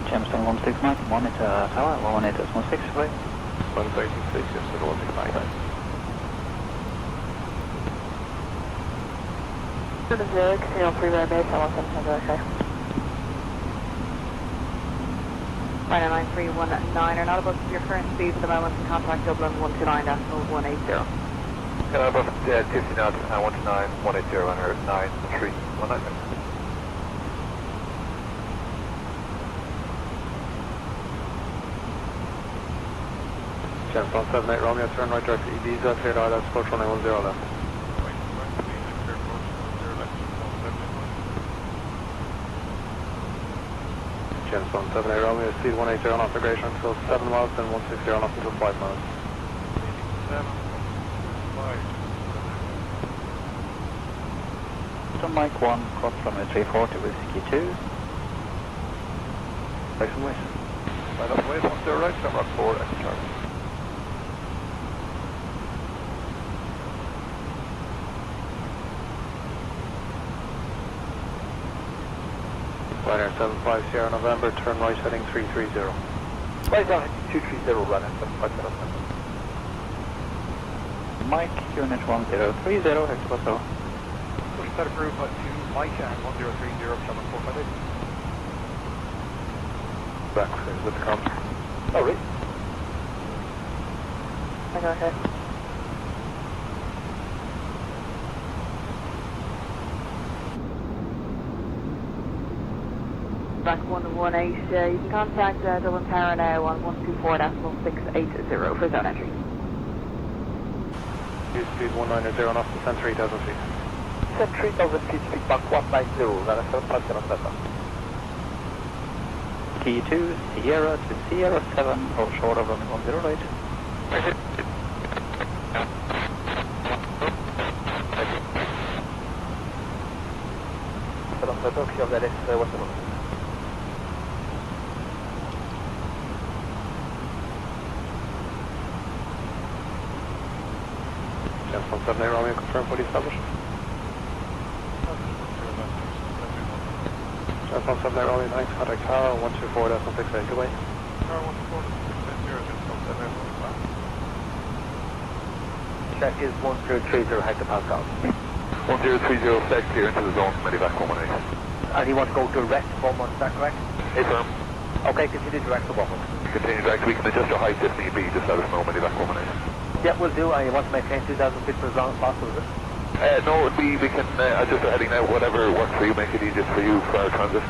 J: Jamestown 169, 18 Tower, 118.6, right?
C: 136, yes, 169.
L: To the 0, casino 3 red base, I want them to okay.
H: Ryanair 9319, are not above your current speed for the moment, and contact Dublin 129.180.
C: Can I above 50 knots, 129, 180, Ryanair 9319.
F: Jamestown 78 Romeo, turn right direct to Ibiza, cleared ILS, approach runway 10 left. Jamestown 78 Romeo, speed 180 on obligation until 7 miles, then 160 on up until 5 miles.
J: So Mike 1, cross runway 340 whiskey 2.
F: Right and west. Right up away, 10 right, Shamrock 4, Echo Charlie. Ryanair 75 Sierra November, turn right heading 330. Right down heading 230, Ryanair 75 Sierra November.
J: Mike, unit 1030, Hector Paso.
F: Push that approval to Mike and 1030, Shamrock 458. Back with the comms. Oh, really?
H: I go ahead. Back 118, you can contact Dublin Tower now on 124.680 for zone entry.
F: Speed 190 off to send 3,000 feet.
K: Send 3,000 feet, speed back 190, Ryanair 75 Sierra November.
J: Key 2, Sierra to Sierra 7, hold short of runway 10 right.
F: Gents 178 Romeo, confirm fully established. Gents 178 Romeo, thanks, contact tower 124.68, goodbye. Tower 124.0,
K: Check is 1030 hectopascal.
C: 1030, flag clear into the zone, medivac 118.
K: And you want to go direct to Beaumont, is that correct?
C: Hey, firm.
K: Okay, continue direct to Beaumont.
C: Continue direct, we can adjust your height if need be, just let us know, medivac 118.
K: Yeah, we'll do, and you want to maintain 2,000 feet for as long as possible, is it?
C: No, we can adjust the heading now, whatever works for you, make it easiest for you for our transit.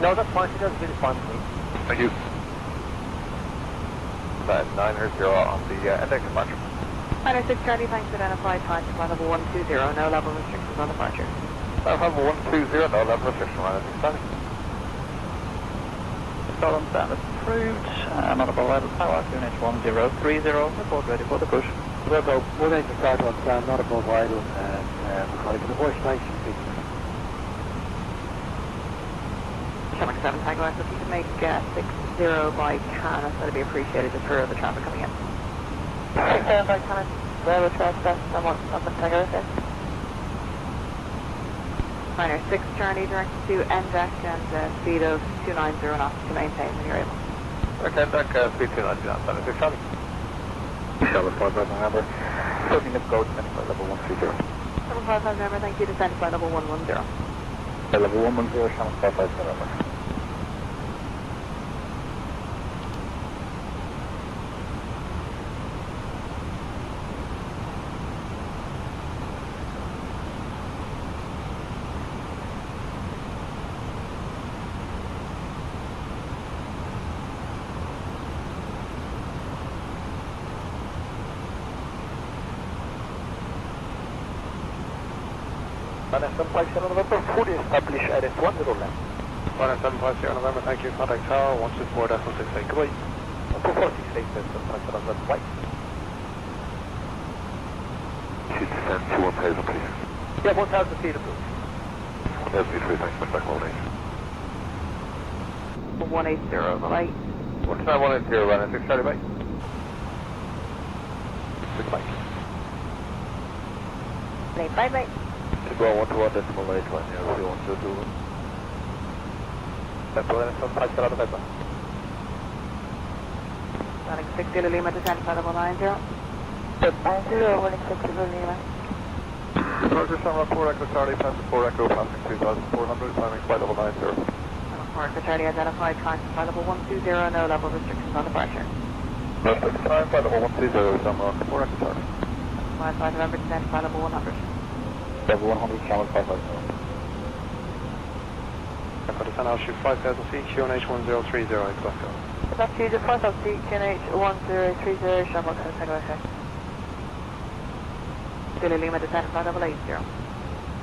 K: No, that's fine, 2,000 feet is fine for me.
C: Thank you.
F: 900 on the index departure.
H: Ryanair 6 Charlie, thanks for identified time to level 120, no level restrictions on departure.
F: Level 120, no level restriction, Ryanair 6 Charlie.
J: Stolen status approved, not above idle power, unit 1030, report ready for the push.
K: We'll go 180 start on stand, not above idle, and we're calling for the voice nice and big.
H: Shamrock 7 Tango, if you can make 60 by Cannes, that'd be appreciated just for the traffic coming in. 60 by Cannes, railway traffic, someone Tango, okay? Ryanair 6 Charlie, direct to NDEC and speed of 290 knots to maintain when you're able.
F: Okay, back speed 290 knots, Ryanair 6 Charlie.
K: Shamrock 5 November, starting to go to level 130.
H: 755 November, thank you, descend by level 110.
K: Level 110, Shamrock 55 November. Ryanair 75 Sierra November, fully established at 10 left.
F: Ryanair 75 Sierra November, thank you, contact tower 124.68, goodbye.
K: 2468, 75 Sierra November, right.
C: Should descend to 1000, please.
K: Yeah, 1000 feet approved.
C: 1000 feet, please, thanks, medivac 118.
H: 180, right?
F: 180, Ryanair 6 Charlie, bye. 6 bye.
H: Bye-bye.
K: To go 121.8, 102. Ryanair 75 Sierra November.
H: Running 60 Lima, descend by level 90.
L: 90, running 60 Lima.
F: Roger, Shamrock 4 Echo Charlie, passing 4 Echo, passing 3,400, timing flight level 90.
H: Mark Charlie identified time by level 120, no level restrictions on departure.
F: Perfect, time flight level 120, Shamrock 4 Echo Charlie.
H: 55 November, descend by level 100.
K: Level 100, Shamrock 55.
F: And for descent, I'll shoot 5,000 feet, QNH 1030, Quebec.
H: That's you, just 5,000 feet, QNH 1030, Shamrock 7 Tango, okay. Billy Lima, descend by level 80.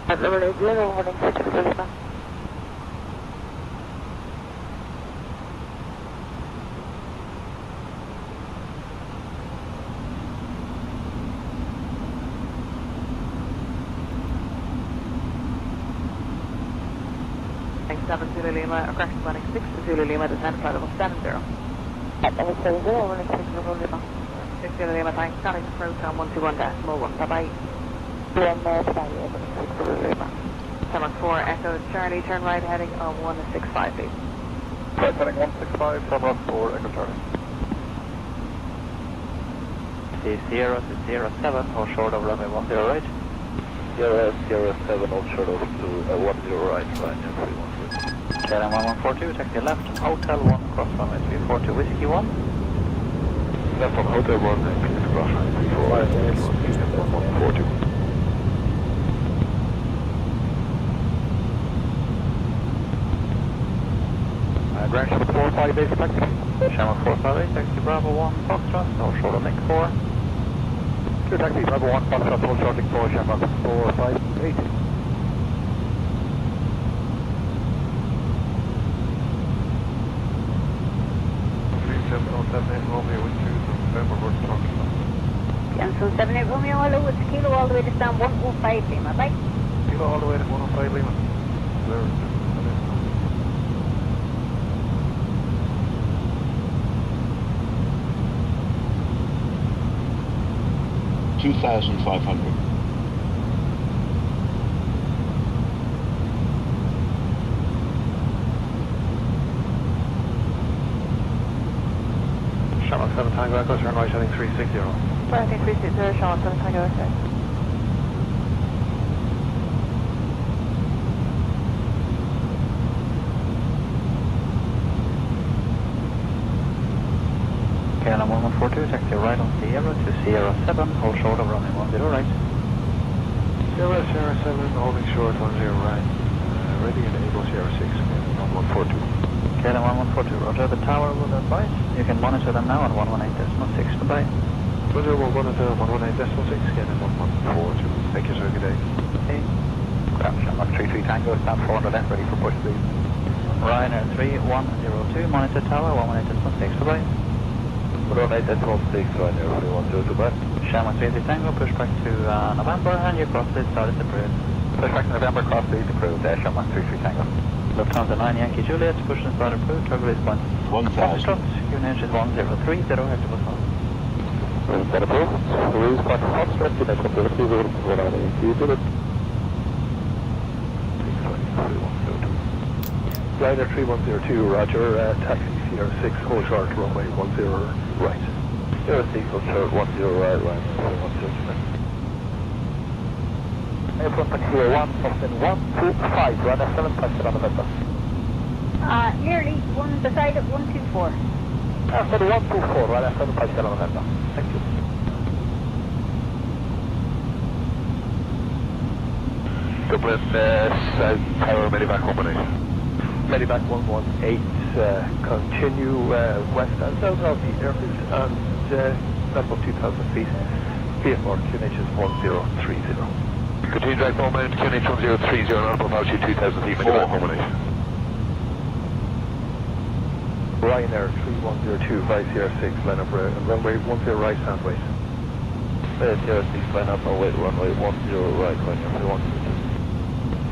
L: At level 80, running 60 Lima.
H: 7 Zulu Lima, or correction, landing 6 Zulu Lima, descend flight level 70.
L: Level 70, running 6 Zulu Lima.
H: 6 Zulu Lima, thanks. Static approach on 121.1. Bye-bye.
L: 1 bye, running 6 Zulu Lima.
H: Summer 4 Echo Charlie, turn right heading on 165 please.
F: Right heading 165, Summer 4 Echo Charlie.
J: 007, hold short of runway 10 right.
K: 007, hold short of 10 right, right, 313.
J: KLM 1142, taxi left, Hotel 1, cross runway 342, Whiskey 1.
F: Left on Hotel 1, and please cross runway 342. 142. Grand Shamrock 45 base taxi.
J: Shamrock 45, taxi Bravo 1, Foxtrot, hold short of link 4.
F: Clear taxi, Bravo 1, Foxtrot, hold short link 4, Shamrock 458. 3707 Romeo with 2 November, we're talking about.
E: Cancel 78 Romeo, hello, it's Kilo all the way to stand 105 Lima, bye.
F: Kilo all the way to 105 Lima. There it is.
D: 2,500.
F: Shamrock 7 Tango Echo, turn right heading 360.
H: Right, 360, Shamrock 7 Tango Echo.
J: KLM 1142, taxi right on Sierra to Sierra 7, hold short of runway 10 right.
F: Sierra 7, holding short 10 right. Ready and able Sierra 6, on 142.
J: KLM 1142, roger, the tower will advise. You can monitor them now on 118.6, goodbye.
F: Roger, we'll monitor 118.6, again in 142. Thank you, sir, good day.
J: Okay. Ground Shamrock 33 Tango, stand 400 left, ready for push, please. Ryanair 3102, monitor tower 118.6, goodbye.
K: 118.6, Ryanair 3102, bye.
J: Shamrock 33 Tango, push back to November, and you cross the started approved.
F: Push back to November, cross the approved, Shamrock 33 Tango.
J: Lufthansa 9 Yankee Juliet, push and start approved, turbo is
D: 1,000.
J: Foxtrot, unit is 1030, heading was on.
F: That approved. Release back to Foxtrot, unit 130, 1 Yankee Juliet. Ryanair 3102, roger, taxi Sierra 6, hold short, runway 10 right.
K: Sierra 6, hold short, 10 right, Ryanair 3102.
F: Airport Sierra 1, Austin 125, Ryanair 7, touch on November.
E: Nearly, one beside it, 124.
F: Austin 124, Ryanair 7, touch on November. Thank you. Dublin South Tower, Medivac combination. Medivac 118, continue west and south of the airfield and level 2,000 feet. VFR QNH is 1030. Continue direct moment, QNH 1030, normal altitude 2,000 feet, Medivac combination. Ryanair 3102, Vice Sierra 6, line up runway 10 right, stand wait.
K: Sierra 6, line up and wait, runway 10 right, Ryanair 3102.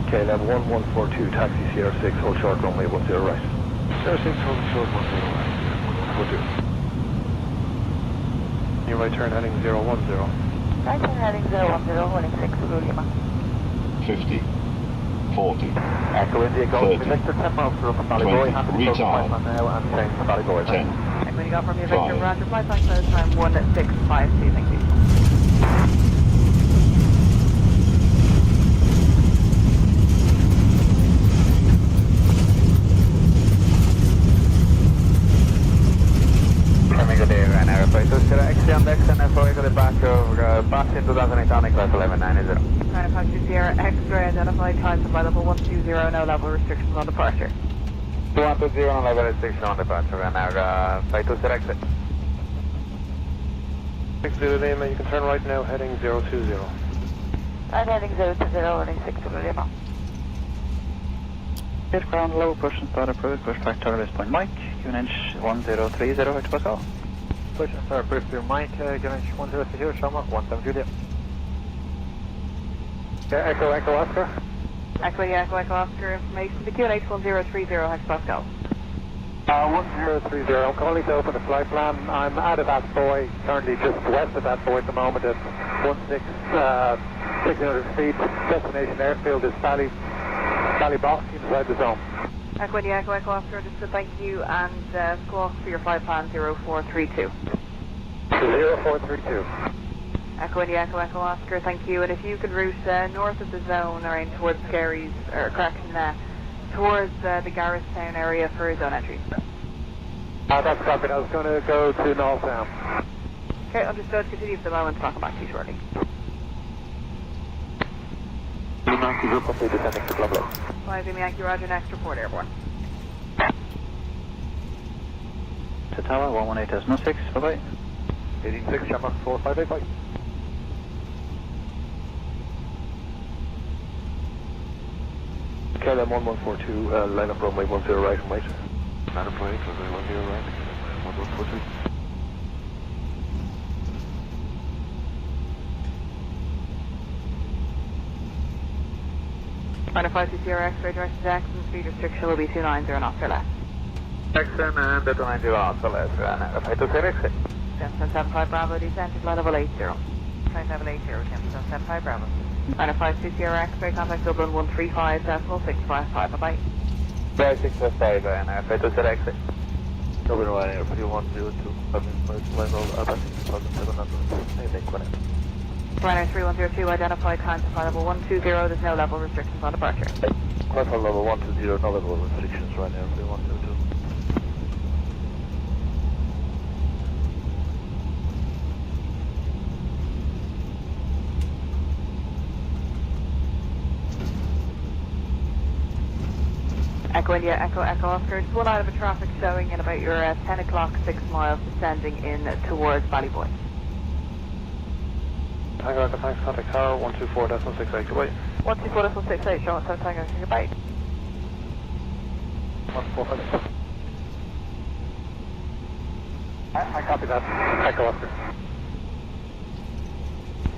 F: KLM 1142, taxi Sierra 6, hold short, runway 10 right. Sierra 6, hold short, 10 right. 142. New right turn heading 010.
L: Right turn heading 010, holding 6 Zulu Lima.
D: 50. 40.
F: Echo India Golf, Victor 10 miles from Ballygorry,
D: retard.
F: now and change to Ballygorry.
D: 10.
H: And when you got from your Victor, roger, flight back close time 165, thank you.
K: Back in 2008 on class 1190.
H: Trying to punch you Sierra X-ray, identified time by level 120, no level restrictions on departure.
K: 120, no level restriction on departure, and now flight to exit.
F: 6 Zulu Lima, you can turn right now, heading 020.
L: Right heading 020, holding 6 Zulu Lima.
J: Hit ground low, push and start approved, push back to West Point Mike, QNH 1030, head to Pascal.
F: Push and start approved through Mike, QNH 1030, Shamrock 17 Juliet. Echo Oscar.
H: Echo Oscar information. The QNH 1030 Hex Pascal.
F: 1030, I'm calling to open the flight plan. I'm out of that boy, currently just west of that boy at the moment at 600 feet. Destination airfield is Ballybock inside the zone.
H: Echo Oscar, just to thank you and squawk for your flight plan 0432.
F: 0432.
H: Echo Oscar, thank you. And if you could route north of the zone or in towards Scary's, or correction, towards the Garrettstown area for zone entry.
F: That's copied. I was going to go to Northtown.
H: Okay, understood. Continue for the moment. I'll come back to you shortly.
F: Yankee Group complete descending to Club Lake.
H: 5 Yankee Roger, next report airborne.
J: To Tower 118.06, bye-bye.
F: 186, Shamrock 458, bye. KLM 1142, line up runway 10 right and wait. Line up right, runway 10 right, 1142.
H: Final 520 X-ray direction to Jackson, speed restriction will be 290 knots or less.
F: Jackson and 290 knots or less, right to Phoenix.
H: 1075 Bravo, descent is level 80. Flight level 80, 1075 Bravo. Final 520 X-ray, contact Dublin 135.655, bye-bye.
F: 655, and flight to select. Dublin 1 Air 3102,
H: Ryanair 3102, identified time to flight level 120, there's no level restrictions on departure.
F: Flight level 120, no level restrictions, Ryanair 3102.
H: Echo India, Echo Oscar, just one out of a traffic showing in about your 10 o'clock, 6 miles, descending in towards Ballyboy.
F: Tango, thanks, contact tower 124.68, goodbye.
H: 124.68, show us how Tango, goodbye.
F: 145. I copy that. Echo Oscar.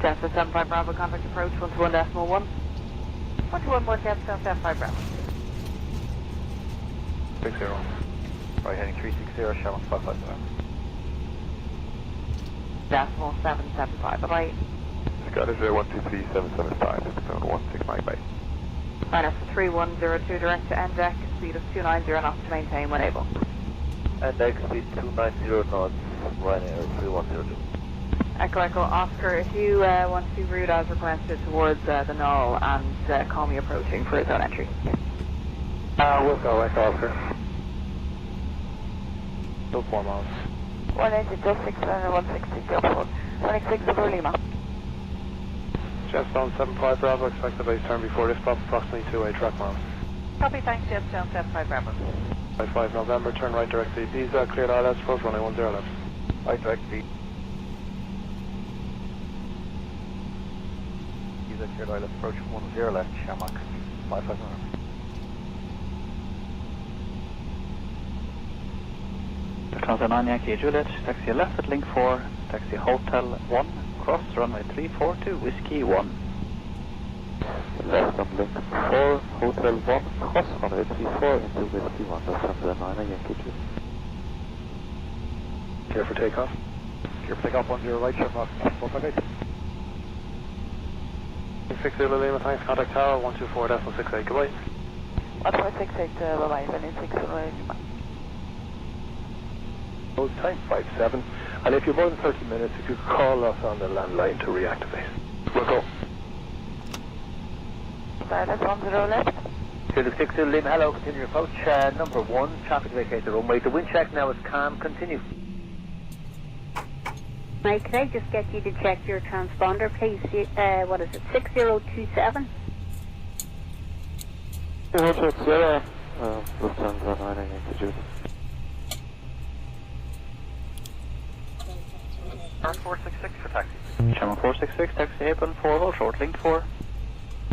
H: Jensen 75 Bravo, contact approach 121.1. 121 Jensen 75 Bravo.
F: 60. Right heading 360, Shamrock 557.
H: Decimal 775, bye-bye.
F: Scottish Air 123775, it's zone 169, bye.
H: Minus 3102, direct to NDEC, speed of 290 knots to maintain when able.
F: NDEC speed 290 knots, Ryanair 3102.
H: Echo Oscar, if you want to route as requested towards the Knoll and call me approaching for zone entry.
F: We'll go, Echo Oscar. Still 4 miles.
L: 180, just 6 and 160, airport. Running 6 over Lima.
F: Jetstone 75 Bravo, expect the base turn before this stop, approximately 2-way track miles.
H: Copy, thanks, Jetstone 75 Bravo.
F: 5 November, turn right direct to Ibiza, cleared ILS, approach runway 10 left. Right direct to Ibiza, cleared ILS, approach 10 left, Shamrock 559.
J: Transfer 9 Yankee Juliet, taxi left at link 4, taxi Hotel 1, cross runway 342, Whiskey 1.
K: Left on link 4, Hotel 1, cross runway 34 into Whiskey 1, that's Transfer 9 Yankee Juliet.
F: Clear for takeoff. Clear for takeoff 10 right, Shamrock 458. 60 Lima, thanks, contact tower 124.68, goodbye.
L: 1.68, bye-bye, running 6 Lima.
F: Time 57, and if you're more than 30 minutes, if you could call us on the landline to reactivate. We'll go.
L: Silence 10 left.
K: 260 Lima, hello, continue approach. Number 1, traffic vacate the runway. The wind check now is calm, continue.
E: Mike, could I just get you to check your transponder, please? What is it, 6027?
K: Hotel Sierra, Lufthansa 9 Yankee Juliet.
F: 466 for taxi.
J: Channel 466, taxi Apron 4, hold short, link 4.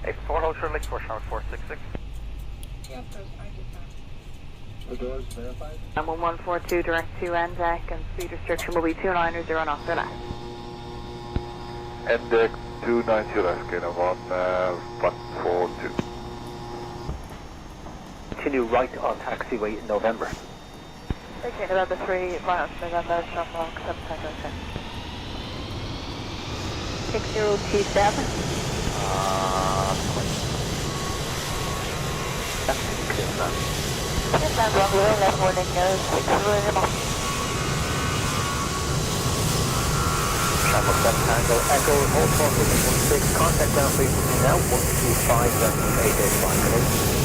F: 84, hold short, link 4, Channel 466.
H: The doors verified? 1142, direct to NDEC, and speed restriction will be 290 knots or less.
F: NDEC 290 left, gain of 142.
K: continue right on taxiway in November.
H: Okay, November 3, right on November, Shamrock, 7 Tango 10.
E: 6027.
H: Yes, ma'am, wrong wheel, left warning, 6
K: Shamrock 7 Tango, Echo, hold for 616, contact down please now, 125-78885.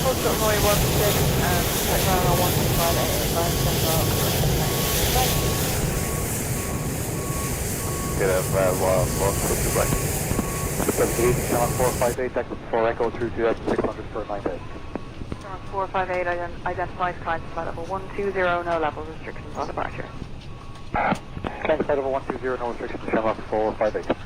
H: Hold short Roy 16 and contact ground on 125-885,
K: Get a long switch to right. 78, Shamrock 458, Echo 4 Echo through to 600 for 9 days.
H: Shamrock 458, identified client flight level 120, no level restrictions on departure.
K: Client flight level 120, no restrictions, Shamrock 458.